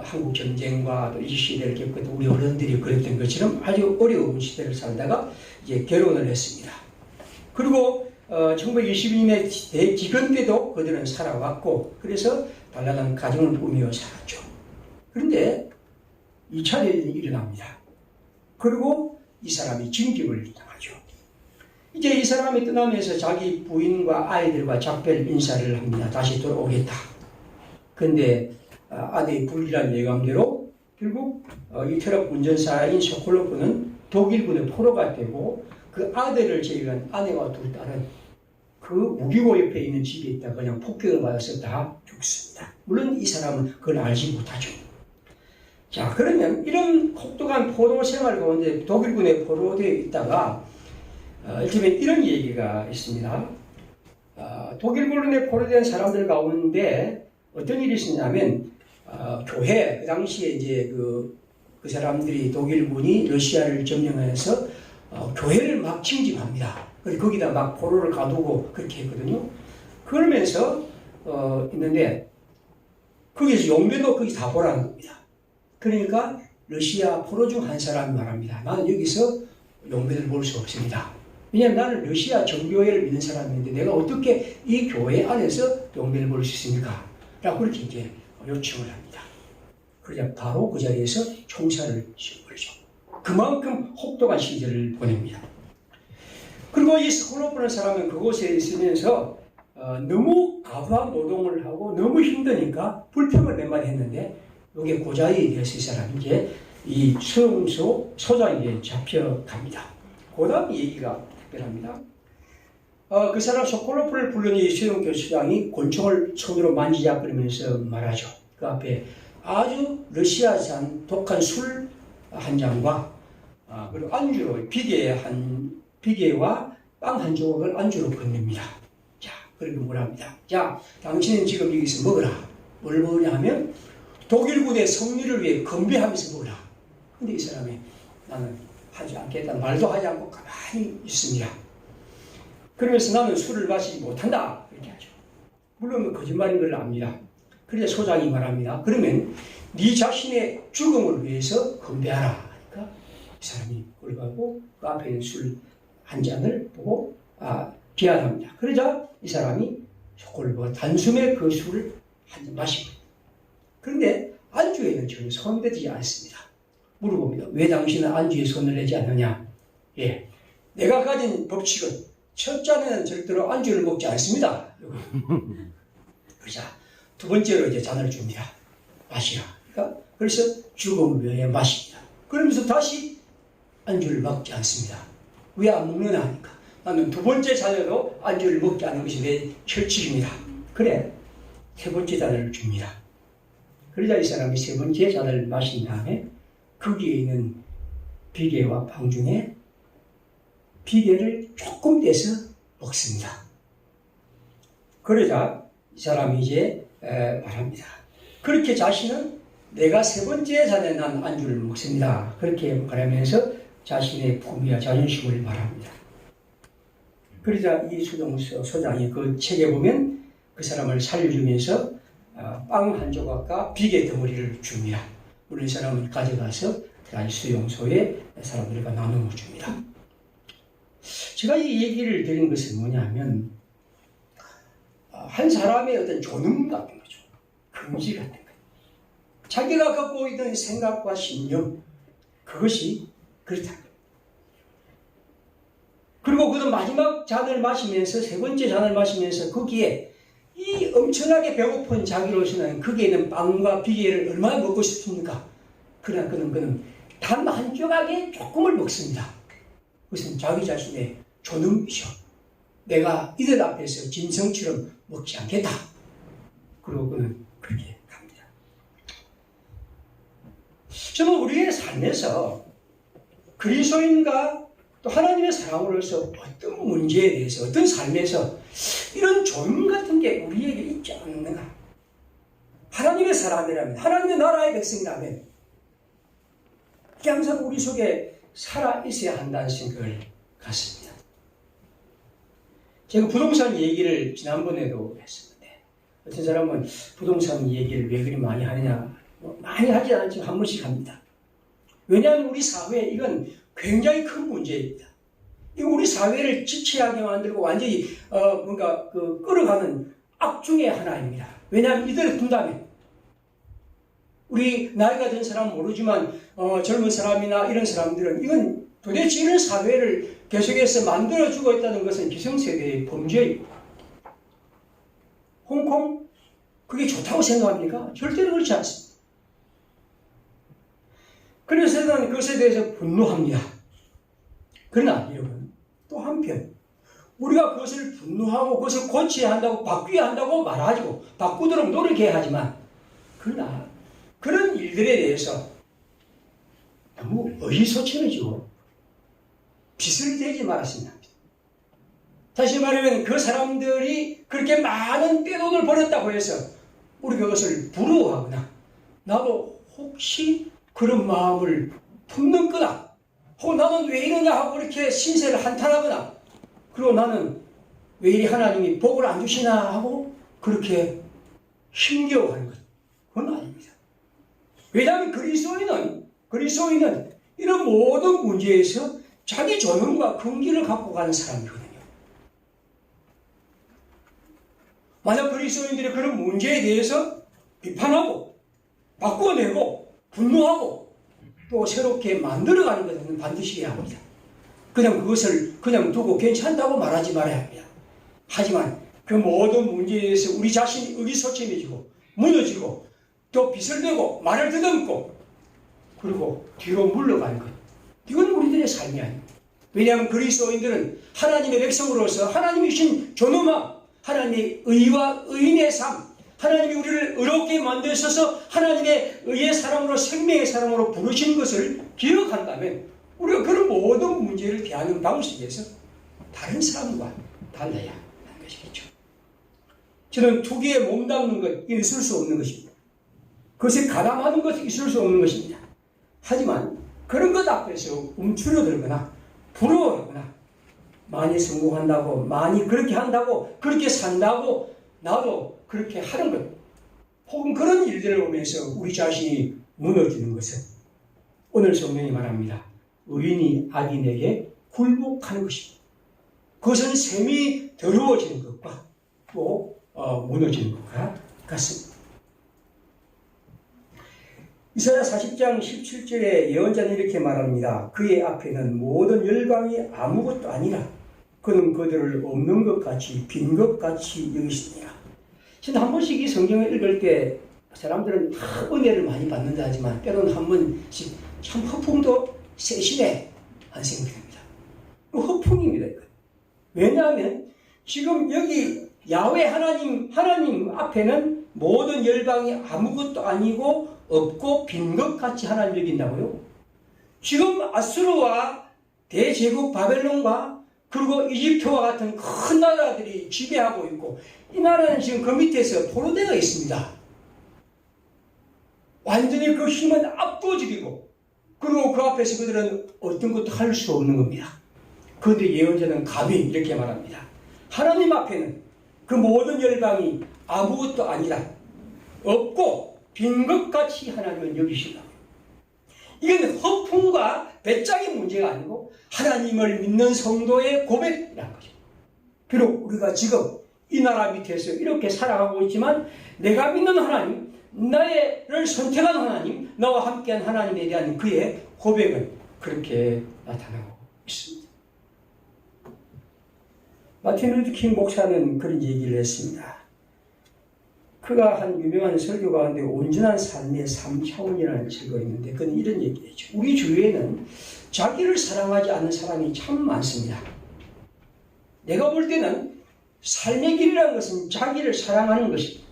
한국 전쟁과 또 이 시대를 겪었던 우리 어른들이 그랬던 것처럼 아주 어려운 시대를 살다가 이제 결혼을 했습니다. 그리고 1922년에 대기근 때도 그들은 살아왔고 그래서 단란한 가정을 꾸며 살았죠. 그런데 2차 대전이 일어납니다. 그리고 이 사람이 징집을 당하죠. 이제 이 사람이 떠나면서 자기 부인과 아이들과 작별 인사를 합니다. 다시 돌아오겠다. 그런데 아내의 불길한 예감대로 결국 이 트럭 운전사인 소콜로프는 독일군의 포로가 되고 그 아들을 제외한 아내와 두 딸은 그 무기고 옆에 있는 집에 있다가 그냥 폭격을 받아서 다 죽습니다. 물론 이 사람은 그걸 알지 못하죠. 자, 그러면 이런 혹독한 포로 생활 가운데 독일군에 포로되어 있다가 일테면 이런 얘기가 있습니다. 독일군에 포로된 사람들 가운데 어떤 일이 있었냐면 교회, 그 당시에 이제 그 사람들이 독일군이 러시아를 점령해서 교회를 막 침집합니다. 그래서 거기다 막 포로를 가두고 그렇게 했거든요. 그러면서 있는데 거기서 용변도 거기 다 보라는 겁니다. 그러니까 러시아 포로 중 한 사람이 말합니다. 나는 여기서 용변을 볼 수 없습니다. 왜냐하면 나는 러시아 정교회를 믿는 사람인데 내가 어떻게 이 교회 안에서 용변을 볼 수 있습니까? 라고 그렇게 이제 요청을 합니다. 그러자 바로 그 자리에서 총살을 시켜버리죠. 그만큼 혹독한 시절을 보냅니다. 그리고 이 소콜로프라는 사람은 그곳에 있으면서 너무 과도한 노동을 하고 너무 힘드니까 불평을 몇 마디 했는데 이게 고자에 대해서 이 사람이 이제 이 수용소 소장에게 잡혀갑니다. 그 다음 얘기가 특별합니다. 그 사람 소콜로프를 부른 이 수용소 소장이 권총을 손으로 만지작거리면서 말하죠. 그 앞에 아주 러시아산 독한 술 한 잔과 그리고 안주로 비계와 빵 한 조각을 안주로 건넵니다. 자, 그리고 뭐라 합니다. 자, 당신은 지금 여기서 먹어라. 뭘 먹으냐 하면 독일 군의 승리를 위해 건배하면서 먹어라. 근데 이 사람이 나는 하지 않겠다. 말도 하지 않고 가만히 있습니다. 그러면서 나는 술을 마시지 못한다. 이렇게 하죠. 물론 거짓말인 걸 압니다. 그래서 소장이 말합니다. 그러면 네 자신의 죽음을 위해서 건배하라. 그러니까 이 사람이 그걸 가고 그 앞에 있는 술 한 잔을 보고 비하합니다. 그러자 이 사람이 그걸 보고 단숨에 그 술을 한 잔 마시고 그런데 안주에는 전혀 손을 대지 않습니다. 물어봅니다. 왜 당신은 안주에 손을 내지 않느냐? 예, 내가 가진 법칙은 첫 잔에는 절대로 안주를 먹지 않습니다. 그러자 두 번째로 이제 잔을 줍니다. 마시라. 그러니까 그래서 죽음을 위해 마십니다. 그러면서 다시 안주를 먹지 않습니다. 왜 안 먹느냐 하니까 나는 두 번째 잔에도 안주를 먹지 않는 것이 내 철칙입니다. 그래, 세 번째 잔을 줍니다. 그러자 이 사람이 세 번째 잔을 마신 다음에 거기에 있는 비계와 빵 중에 비계를 조금 떼서 먹습니다. 그러자 이 사람이 이제 말합니다. 그렇게 자신은 내가 세 번째 잔에 난 안주를 먹습니다. 그렇게 말하면서 자신의 품위와 자존심을 말합니다. 그러자 이 수용소 소장이 그 책에 보면 그 사람을 살려주면서 빵 한 조각과 비계 덩어리를 줍니다. 물론 이 사람은 가져가서 다시 수용소에 사람들과 나누어 줍니다. 제가 이 얘기를 드린 것은 뭐냐면 한 사람의 어떤 존엄 같은 거죠. 긍지 같은 거예요. 자기가 갖고 있는 생각과 신념 그것이 그렇다. 그리고 그는 마지막 잔을 마시면서 세 번째 잔을 마시면서 거기에 이 엄청나게 배고픈 자기로서는 거기에 있는 빵과 비계를 얼마나 먹고 싶습니까? 그러나 그는 단 한 조각에 조금을 먹습니다. 그것은 자기 자신의 존엄이죠. 내가 이들 앞에서 진성처럼 먹지 않겠다. 그리고 그는 그렇게 갑니다. 저는 우리의 삶에서 그리스도인과 또 하나님의 사람으로서 어떤 문제에 대해서 어떤 삶에서 이런 존엄 같은 게 우리에게 있지 않는가? 하나님의 사람이라면 하나님의 나라의 백성이라면 이게 항상 우리 속에 살아있어야 한다는 생각을 갖습니다. 제가 부동산 얘기를 지난번에도 했었는데 어떤 사람은 부동산 얘기를 왜 그리 많이 하느냐 많이 하지 않지만 한 번씩 합니다. 왜냐하면 우리 사회에 이건 굉장히 큰 문제입니다. 이거 우리 사회를 지체하게 만들고 완전히 끌어가는 악 중의 하나입니다. 왜냐하면 이들을 둔다면 우리 나이가 든 사람은 모르지만 젊은 사람이나 이런 사람들은 이건 도대체 이런 사회를 계속해서 만들어주고 있다는 것은 기성세대의 범죄입니다. 홍콩? 그게 좋다고 생각합니까? 절대로 그렇지 않습니다. 그래서 저는 그것에 대해서 분노합니다. 그러나 여러분 또 한편 우리가 그것을 분노하고 그것을 고쳐야 한다고 바뀌어야 한다고 말하고 바꾸도록 노력해야 하지만 그러나 그런 일들에 대해서 너무 의기소침해지고 빚을 대지 말았으면 합니다. 다시 말하면 그 사람들이 그렇게 많은 떼돈을 벌었다고 해서 우리가 그것을 부러워하거나 나도 혹시 그런 마음을 품는 거나 혹은 나는 왜 이러냐 하고 이렇게 신세를 한탄하거나 그리고 나는 왜 이리 하나님이 복을 안 주시나 하고 그렇게 힘겨워하는 것 그건 아닙니다. 왜냐하면 그리스도인은 이런 모든 문제에서 자기 존엄과 긍지를 갖고 가는 사람이거든요. 만약 그리스도인들이 그런 문제에 대해서 비판하고 바꿔내고 분노하고 또 새롭게 만들어가는 것은 반드시 해야 합니다. 그냥 그것을 그냥 두고 괜찮다고 말하지 말아야 합니다. 하지만 그 모든 문제에 대해서 우리 자신이 의기소침해지고 무너지고 또 빚을 내고 말을 더듬고 그리고 뒤로 물러가는 것. 이건 우리들의 삶이 아닙니다. 왜냐하면 그리스도인들은 하나님의 백성으로서 하나님이 주신 존엄함, 하나님의 의와 의인의 삶, 하나님이 우리를 의롭게 만드셔서 하나님의 의의 사람으로 생명의 사람으로 부르신 것을 기억한다면 우리가 그런 모든 문제를 대하는 방식에서 다른 사람과 달라야 하는 것이겠죠. 저는 투기에 몸담는 것 있을 수 없는 것입니다. 그것에 가담하는 것이 있을 수 없는 것입니다. 하지만 그런 것 앞에서 움츠러들거나 부러워하거나 많이 성공한다고, 많이 그렇게 한다고, 그렇게 산다고 나도 그렇게 하는 것, 혹은 그런 일들을 보면서 우리 자신이 무너지는 것은 오늘 성경이 말합니다. 의인이 악인에게 굴복하는 것입니다. 그것은 셈이 더러워지는 것과 또 무너지는 것과 같습니다. 이사야 40장 17절에 예언자는 이렇게 말합니다. 그의 앞에는 모든 열방이 아무것도 아니라 그는 그들을 없는 것 같이 빈 것 같이 여기시니라. 저는 한 번씩 이 성경을 읽을 때 사람들은 은혜를 많이 받는다 하지만 때로는 한 번씩 참 허풍도 세시네 하는 생각이 듭니다. 허풍입니다. 이건. 왜냐하면 지금 여기 야훼 하나님 앞에는 모든 열방이 아무것도 아니고 없고 빈 것 같이 하나님 여긴다고요? 지금 아수르와 대제국 바벨론과 그리고 이집트와 같은 큰 나라들이 지배하고 있고 이 나라는 지금 그 밑에서 포로되어 있습니다. 완전히 그 힘은 압도적이고 그리고 그 앞에서 그들은 어떤 것도 할 수 없는 겁니다. 그런데 예언자는 감히 이렇게 말합니다. 하나님 앞에는 그 모든 열방이 아무것도 아니라 없고 빈 것 같이 하나님은 여기신다고요. 이건 허풍과 배짱의 문제가 아니고 하나님을 믿는 성도의 고백이라는 거죠. 비록 우리가 지금 이 나라 밑에서 이렇게 살아가고 있지만 내가 믿는 하나님, 나를 선택한 하나님, 나와 함께한 하나님에 대한 그의 고백은 그렇게 나타나고 있습니다. 마틴 루터 킹 목사는 그런 얘기를 했습니다. 그가 한 유명한 설교 가운데 온전한 삶의 3차원이라는 설교가 있는데 그건 이런 얘기죠. 우리 주위에는 자기를 사랑하지 않는 사람이 참 많습니다. 내가 볼 때는 삶의 길이라는 것은 자기를 사랑하는 것입니다.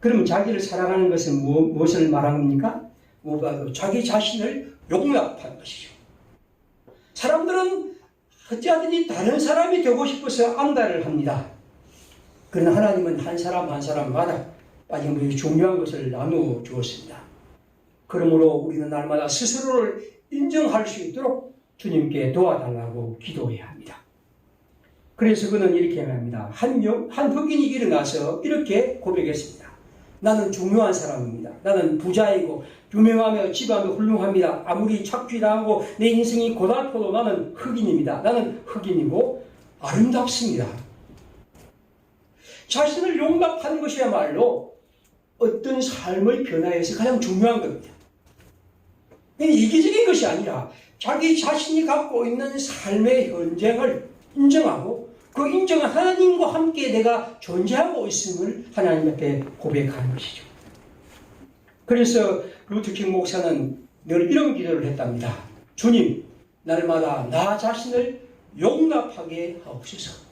그럼 자기를 사랑하는 것은 무엇을 말하는 겁니까? 무엇보다도 자기 자신을 용납하는 것이죠. 사람들은 어찌하든지 다른 사람이 되고 싶어서 안달을 합니다. 그러나 하나님은 한 사람 한 사람마다 빠짐없이 중요한 것을 나누어 주었습니다. 그러므로 우리는 날마다 스스로를 인정할 수 있도록 주님께 도와달라고 기도해야 합니다. 그래서 그는 이렇게 말합니다. 한 흑인이 일어나서 이렇게 고백했습니다. 나는 중요한 사람입니다. 나는 부자이고 유명하며 집안도 훌륭합니다. 아무리 착취당하고 내 인생이 고달퍼도 나는 흑인입니다. 나는 흑인이고 아름답습니다. 자신을 용납하는 것이야말로 어떤 삶의 변화에서 가장 중요한 겁니다. 이기적인 것이 아니라 자기 자신이 갖고 있는 삶의 현장을 인정하고 그 인정한 하나님과 함께 내가 존재하고 있음을 하나님 앞에 고백하는 것이죠. 그래서 루터킹 목사는 늘 이런 기도를 했답니다. 주님, 날마다 나 자신을 용납하게 하옵소서.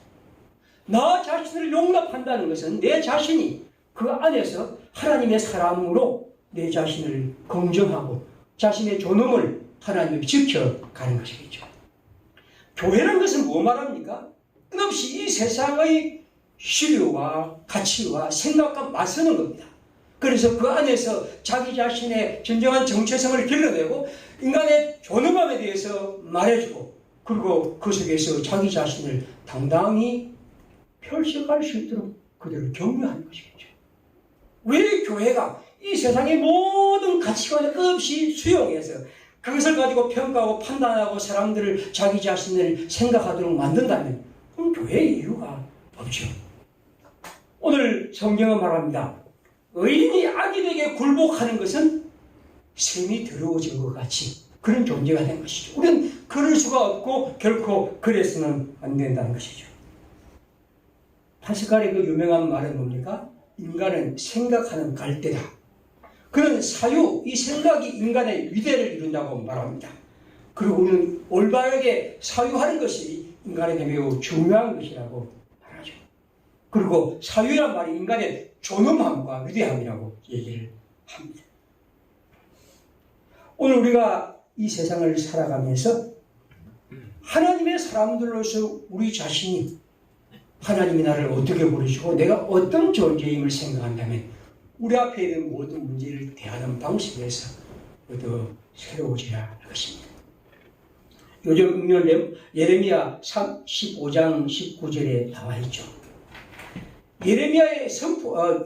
나 자신을 용납한다는 것은 내 자신이 그 안에서 하나님의 사람으로 내 자신을 긍정하고 자신의 존엄을 하나님을 지켜가는 것이겠죠. 교회라는 것은 뭐 말합니까? 끝없이 이 세상의 신뢰와 가치와 생각과 맞서는 겁니다. 그래서 그 안에서 자기 자신의 진정한 정체성을 길러내고 인간의 존엄함에 대해서 말해주고 그리고 그 속에서 자기 자신을 당당히 펼쳐갈 수 있도록 그들을 격려하는 것이겠죠. 왜 교회가 이 세상의 모든 가치관을 끝없이 수용해서 그것을 가지고 평가하고 판단하고 사람들을 자기 자신을 생각하도록 만든다면 그럼 교회의 이유가 없죠. 오늘 성경은 말합니다. 의인이 악인에게 굴복하는 것은 셈이 더러워진 것 같이 그런 존재가 된 것이죠. 우리는 그럴 수가 없고 결코 그래서는 안 된다는 것이죠. 파스칼의 그 유명한 말은 뭡니까? 인간은 생각하는 갈대다. 그런 사유, 이 생각이 인간의 위대를 이룬다고 말합니다. 그리고 우리는 올바르게 사유하는 것이 인간에게 매우 중요한 것이라고 말하죠. 그리고 사유란 말이 인간의 존엄함과 위대함이라고 얘기를 합니다. 오늘 우리가 이 세상을 살아가면서 하나님의 사람들로서 우리 자신이 하나님이 나를 어떻게 부르시고 내가 어떤 존재임을 생각한다면 우리 앞에 있는 모든 문제를 대하는 방식에서 모두 새로워져야 할 것입니다. 요즘 읽는 예레미야 15장 19절에 나와 있죠. 예레미야의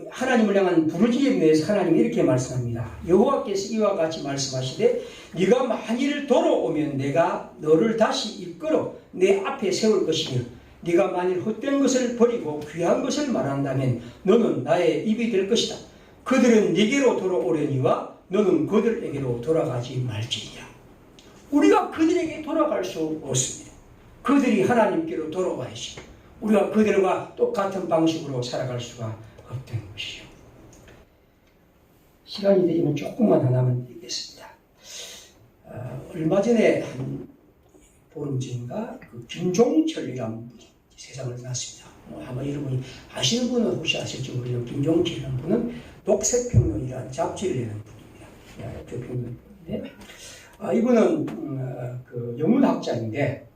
하나님을 향한 부르짖음에 대해서 하나님이 이렇게 말씀합니다. 여호와께서 이와 같이 말씀하시되 네가 만일 돌아오면 내가 너를 다시 이끌어 내 앞에 세울 것이며 네가 만일 헛된 것을 버리고 귀한 것을 말한다면 너는 나의 입이 될 것이다. 그들은 네게로 돌아오려니와 너는 그들에게로 돌아가지 말지니라. 우리가 그들에게 돌아갈 수 없습니다. 그들이 하나님께로 돌아와야지. 우리가 그들과 똑같은 방식으로 살아갈 수가 없던 것이죠. 시간이 되면 조금만 하나만 읽겠습니다. 얼마 전에 한 보름 전인가 김종철이라는 분이 세상을 떠났습니다. 아마 여러분이 아시는 분은 혹시 아실지 모르겠는데 김종철이라는 분은 녹색평론이라는 잡지를 내는 분입니다. 평론인데 이분은 그 영문학자인데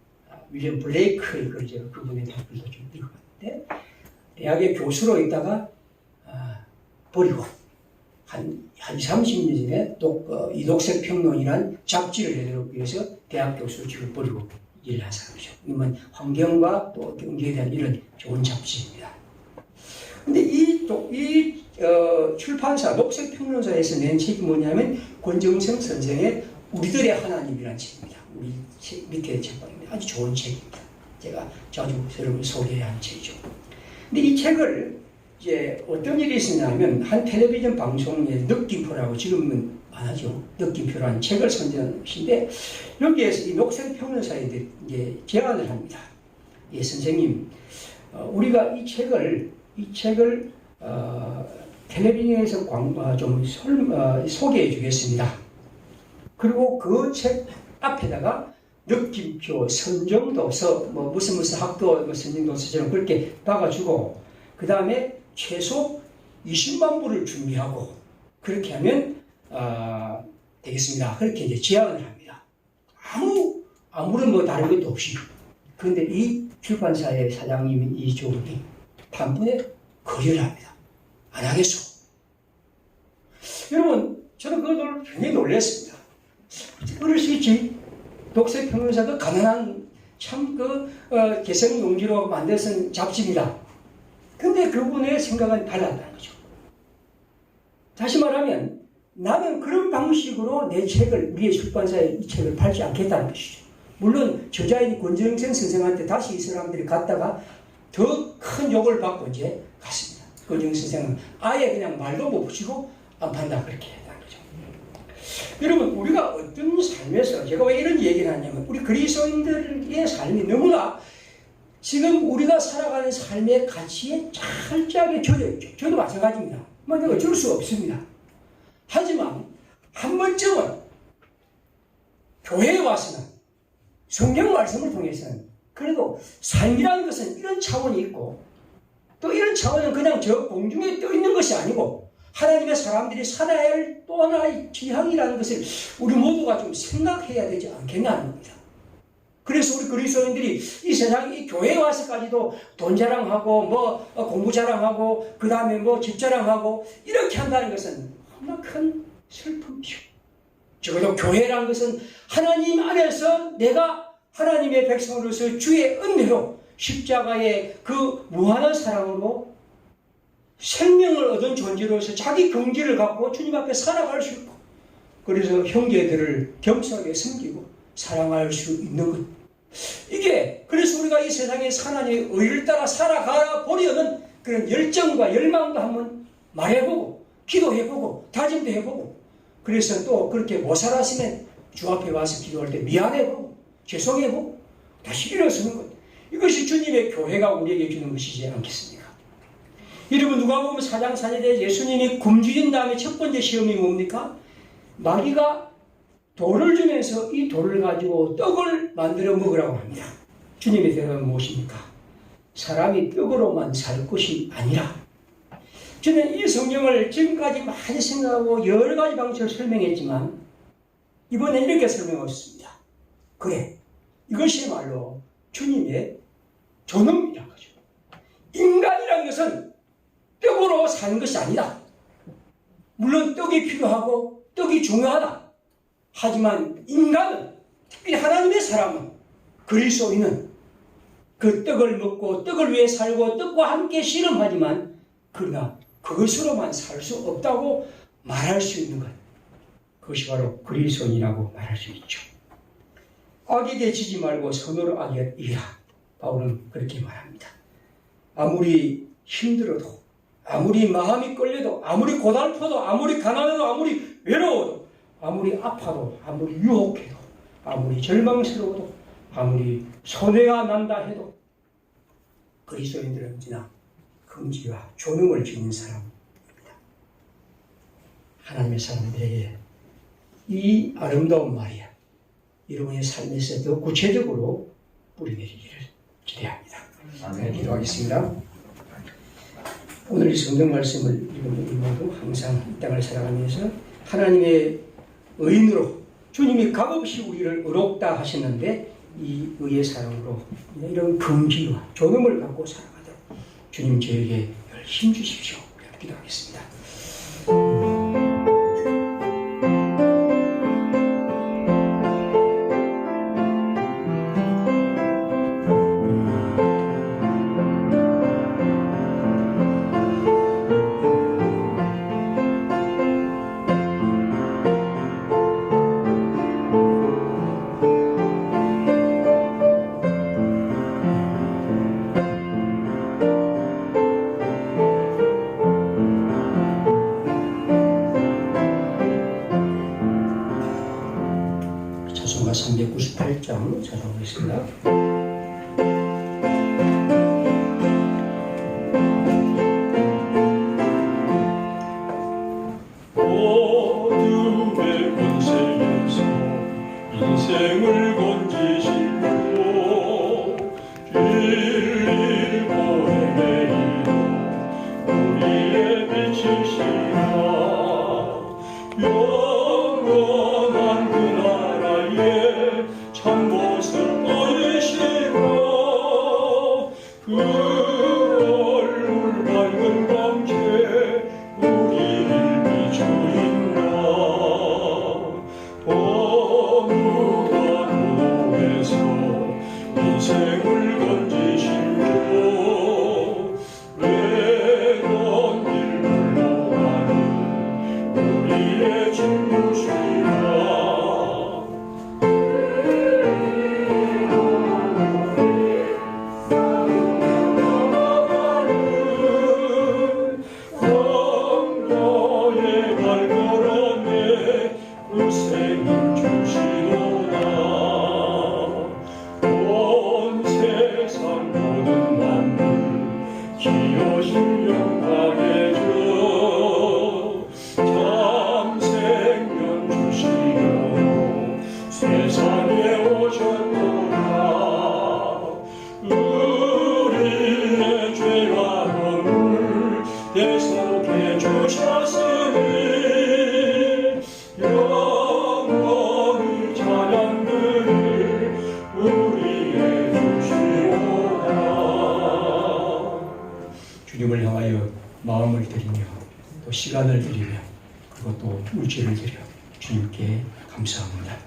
윌리엄 블레이크의 글 제가 그분의 답글도 좀 읽어봤는데 대학의 교수로 있다가 버리고 한 30년 전에 이 녹색평론이라는 잡지를 내도록 위해서 대학 교수를 지금 버리고 일을 한 사람이죠. 이건 환경과 또 경제에 대한 이런 좋은 잡지입니다. 근데 이 출판사 녹색평론사에서 낸 책이 뭐냐면 권정성 선생의 우리들의 하나님이라는 책입니다. 우리 밑에 책방입니다. 아주 좋은 책입니다. 제가 자주 여러분 소개한 책이죠. 근데 이 책을 이제 어떤 일이 있었냐면 한 텔레비전 방송에 느낌표라고 지금은 안 하죠. 느낌표라는 책을 선정한 것인데 여기에서 이 녹색평론사에 이제 제안을 합니다. 예, 선생님, 우리가 이 책을 텔레비전에서 좀 소개해 주겠습니다. 그리고 그 책 앞에다가 느낌표, 선정도서, 무슨 학도 선정도서처럼 그렇게 박아주고, 그 다음에 최소 20만 부를 준비하고, 그렇게 하면, 되겠습니다. 그렇게 이제 제안을 합니다. 아무런 다른 것도 없이. 그런데 이 출판사의 사장님인 이조은이 단번에 거절을 합니다. 안 하겠소. 여러분, 저는 그걸 굉장히 놀랐습니다. 그럴 수 있지. 녹색평론사도 가난한 개성용지로 만들어진 잡지입니다. 근데 그분의 생각은 달랐다는 거죠. 다시 말하면 나는 그런 방식으로 내 책을, 우리의 출판사에 이 책을 팔지 않겠다는 것이죠. 물론 저자인 권정생 선생한테 다시 이 사람들이 갔다가 더 큰 욕을 받고 이제 갔습니다. 권정생 선생은 아예 그냥 말도 못 붙이고 안 판다 그렇게 했다는 거죠. 여러분, 우리가 어떤 삶에서, 제가 왜 이런 얘기를 하냐면 우리 그리스도인들의 삶이 너무나 지금 우리가 살아가는 삶의 가치에 철저하게 젖어 있죠. 저도 마찬가지입니다. 어쩔 수 없습니다. 하지만 한 번쯤은 교회에 와서는 성경 말씀을 통해서는 그래도 삶이라는 것은 이런 차원이 있고 또 이런 차원은 그냥 저 공중에 떠 있는 것이 아니고 하나님의 사람들이 살아야 할 또 하나의 지향이라는 것을 우리 모두가 좀 생각해야 되지 않겠냐는 겁니다. 그래서 우리 그리스도인들이 이 세상 이 교회에 와서까지도 돈 자랑하고 공부 자랑하고 그 다음에 집 자랑하고 이렇게 한다는 것은 너무나 큰 슬픔이죠. 적어도 교회라는 것은 하나님 안에서 내가 하나님의 백성으로서 주의 은혜로 십자가의 그 무한한 사랑으로 생명을 얻은 존재로서 자기 긍지를 갖고 주님 앞에 살아갈 수 있고 그래서 형제들을 겸손하게 섬기고 사랑할 수 있는 것. 이게 그래서 우리가 이 세상에 하나님의 의를 따라 살아가 보려는 그런 열정과 열망도 한번 말해보고 기도해보고 다짐도 해보고 그래서 또 그렇게 못 살았으면 주 앞에 와서 기도할 때 미안해보고 죄송해보고 다시 일어서는 것. 이것이 주님의 교회가 우리에게 주는 것이지 않겠습니까? 여러분 누가복음 4장 4절에 예수님이 굶주린 다음에 첫 번째 시험이 뭡니까? 마귀가 돌을 주면서 이 돌을 가지고 떡을 만들어 먹으라고 합니다. 주님의 대답은 무엇입니까? 사람이 떡으로만 살 것이 아니라. 저는 이 성경을 지금까지 많이 생각하고 여러 가지 방식으로 설명했지만 이번에 이렇게 설명했습니다. 그래, 이것이야말로 주님의 존엄이라는 거죠. 인간이라는 것은 떡으로 사는 것이 아니다. 물론 떡이 필요하고 떡이 중요하다. 하지만 인간은, 특히 하나님의 사람은, 그리스도인은 그 떡을 먹고 떡을 위해 살고 떡과 함께 씨름하지만 그러나 그것으로만 살 수 없다고 말할 수 있는 것. 그것이 바로 그리스도인이라고 말할 수 있죠. 악에게 지지 말고 선으로 악에 이기라. 바울은 그렇게 말합니다. 아무리 힘들어도, 아무리 마음이 끌려도, 아무리 고달퍼도, 아무리 가난해도, 아무리 외로워도, 아무리 아파도, 아무리 유혹해도, 아무리 절망스러워도, 아무리 손해가 난다 해도 그리스도인들은 언제나 긍지와 존엄을 지닌 사람입니다. 하나님의 사람들에게 이 아름다운 말이야 여러분의 삶에서 더 구체적으로 뿌리내리기를 기대합니다. 네, 기도하겠습니다. 오늘 이 성경 말씀을 읽은 모두 항상 이 땅을 살아가면서 하나님의 의인으로 주님이 값없이 우리를 의롭다 하셨는데 이 의의 사랑으로 이런 긍지와 존엄을 갖고 살아가도록 주님 저에게 힘 주십시오. 기도하겠습니다. 찬송가 398장 찾아보겠습니다. 어둠의 권세에서 인생을 건지시고 길을 보내내리고 우리의 빛이시라. 영원한 그 나라의 참 모습 보이시고 그 얼굴 밝은 광채 우리를 비추인다. 어느가 도에서 인생을 건지시고 외로운 길 물러가는 우리의 친구시라. 성도의 발걸음에 그 생임 주시도다. 온 세상 모든 만물 기여신 영광의 주 참 생명 주시려고 세상에 오셨도다. 우리의 죄와 허물 대속해 주셨으니 영원히 찬양들을 우리의 주시오라. 주님을 향하여 마음을 드리며 또 시간을 드리며 그리고 또 물질을 드려 주님께 감사합니다.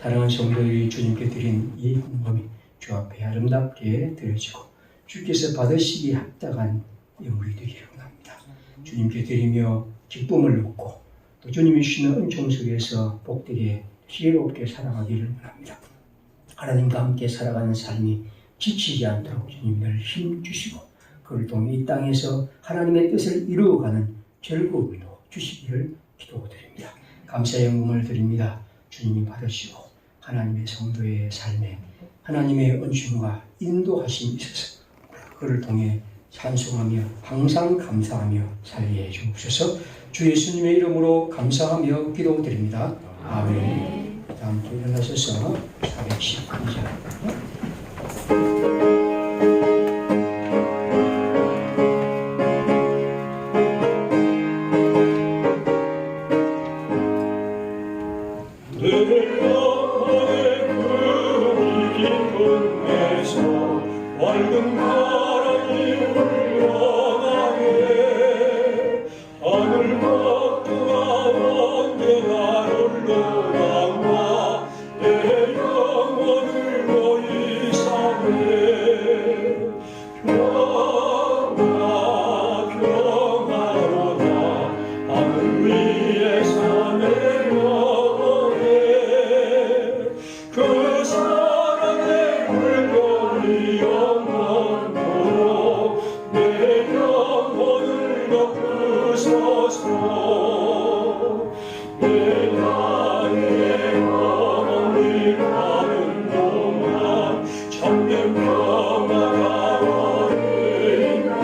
사랑하는 성도들이 주님께 드린 이 헌금이 주 앞에 아름답게 드려지고 주께서 받으시기에 합당한 예물이 되기를 원합니다. 주님께 드리며 기쁨을 얻고 또 주님이 주시는 은총 속에서 복되게 지혜롭게 살아가기를 원합니다. 하나님과 함께 살아가는 삶이 지치지 않도록 주님 늘 힘 주시고 그를 통해 이 땅에서 하나님의 뜻을 이루어가는 즐거움을 주시기를 기도드립니다. 감사의 영광을 드립니다. 주님이 받으시고 하나님의 성도의 삶에 하나님의 은총과 인도하심이 있어서 그를 통해 찬송하며 항상 감사하며 살게 해 주옵소서. 주 예수님의 이름으로 감사하며 기도드립니다. 아멘. 다음부터 일어나셔서 412장. 밝은 바람이 울려나네 하늘 박두가 언제나 흘러나와 내 영혼을 너희 사네 평화 평화로다 하늘 위에서 내려오네 그 사랑의 물결이 영원토록 내 영혼을 덮으소서 내 나의 영혼을 가는 동안 참된 평화가 어디있나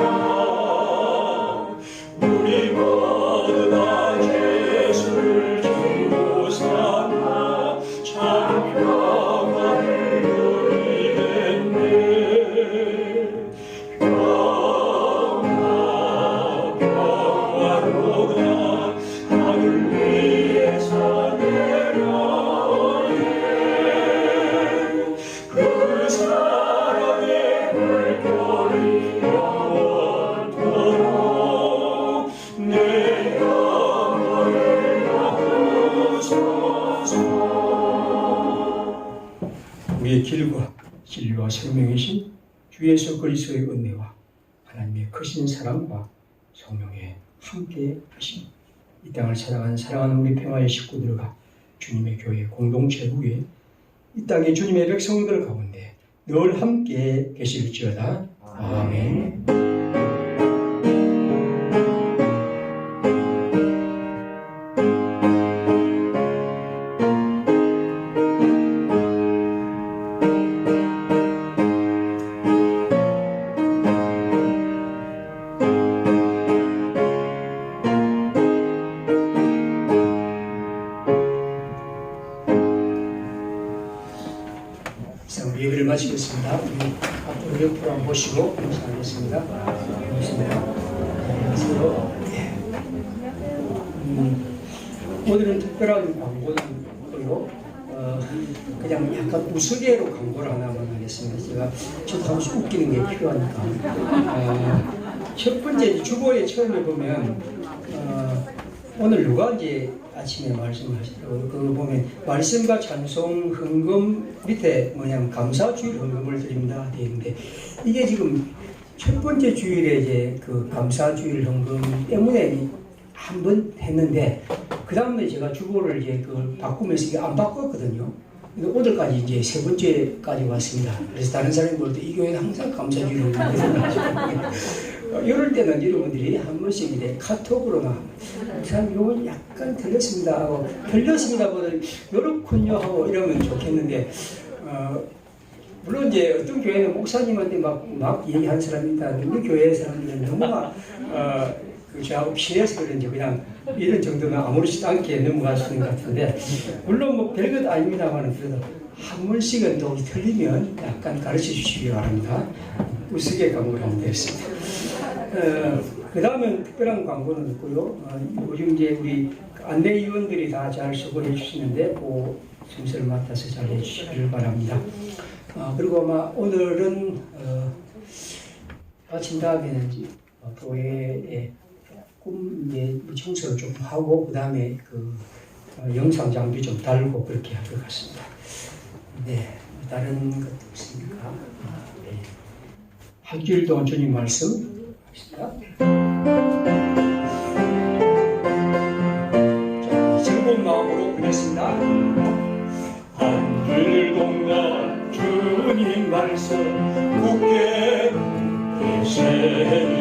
우리 모두 다 예수를 주고 사나 참 평화를 누리겠네 평화로다 하늘 위에서 내려오네 그 사랑의 물결이 영원토록 내 영혼을 덮으소서. 우리의 길과 진리와 생명이신 주 예수 그리스도의 은혜와 하나님의 크신 사랑과 성령의 함께 하심 이 땅을 살아가는 사랑하는 우리 평화의 식구들과 주님의 교회 공동체 후에 이 땅의 주님의 백성들 가운데 늘 함께 계실지어다. 아멘. 우리 예배를 마치겠습니다. 우리 앞으로 옆으로 한번 보시고 감사하겠습니다. 오늘은 특별한 광고는 없고요. 그냥 약간 우스개로 광고를 하나만 하겠습니다. 저도 한 번씩 웃기는 게 필요하니까. 첫 번째 주보에 처음에 보면 오늘 누가 이제 아침에 말씀하시더라고요. 그거 보면 말씀과 찬송 헌금 밑에 뭐냐면 감사 주일 헌금을 드립니다 되어 있는데 이게 지금 첫 번째 주일에 이제 그 감사 주일 헌금 때문에 한 번 했는데 그 다음에 제가 주보를 이제 그걸 바꾸면서 이게 안 바꿨거든요. 오늘까지 이제 세 번째까지 왔습니다. 그래서 다른 사람이 볼 때 이 교회는 항상 감사 주일 헌금 이럴 때는 여러분들이 한 번씩 이제 카톡으로나 참 이건 약간 틀렸습니다 하고 틀렸습니다보다 요렇군요 하고 이러면 좋겠는데 물론 이제 어떤 교회는 목사님한테 막 얘기한 사람이 있다. 우리 교회 사람들은 너무나 저하고 친해서 그런지 그냥 이런 정도는 아무렇지도 않게 넘어갈 수 있는 것 같은데 물론 뭐 별것 아닙니다만 그래도 한 번씩은 또 틀리면 약간 가르쳐 주시기 바랍니다. 우스개 광고를 하면 되겠습니다. 그 다음에 특별한 광고는 없고요. 요즘 이제 우리 안내위원들이 다 잘 수고해 주시는데 그 순서를 맡아서 잘 해주시기를 바랍니다. 그리고 아마 오늘은 마친 다음에는 교회에 꿈 이제 청소를 좀 하고 그 다음에 그 영상 장비 좀 달고 그렇게 할 것 같습니다. 네, 다른 것도 없습니까? 네. 한 주일 동안 주님 말씀. 자, 즐거운 마음으로 보냈습니다. 한 주일 동안 주님 말씀 굳게 계세요.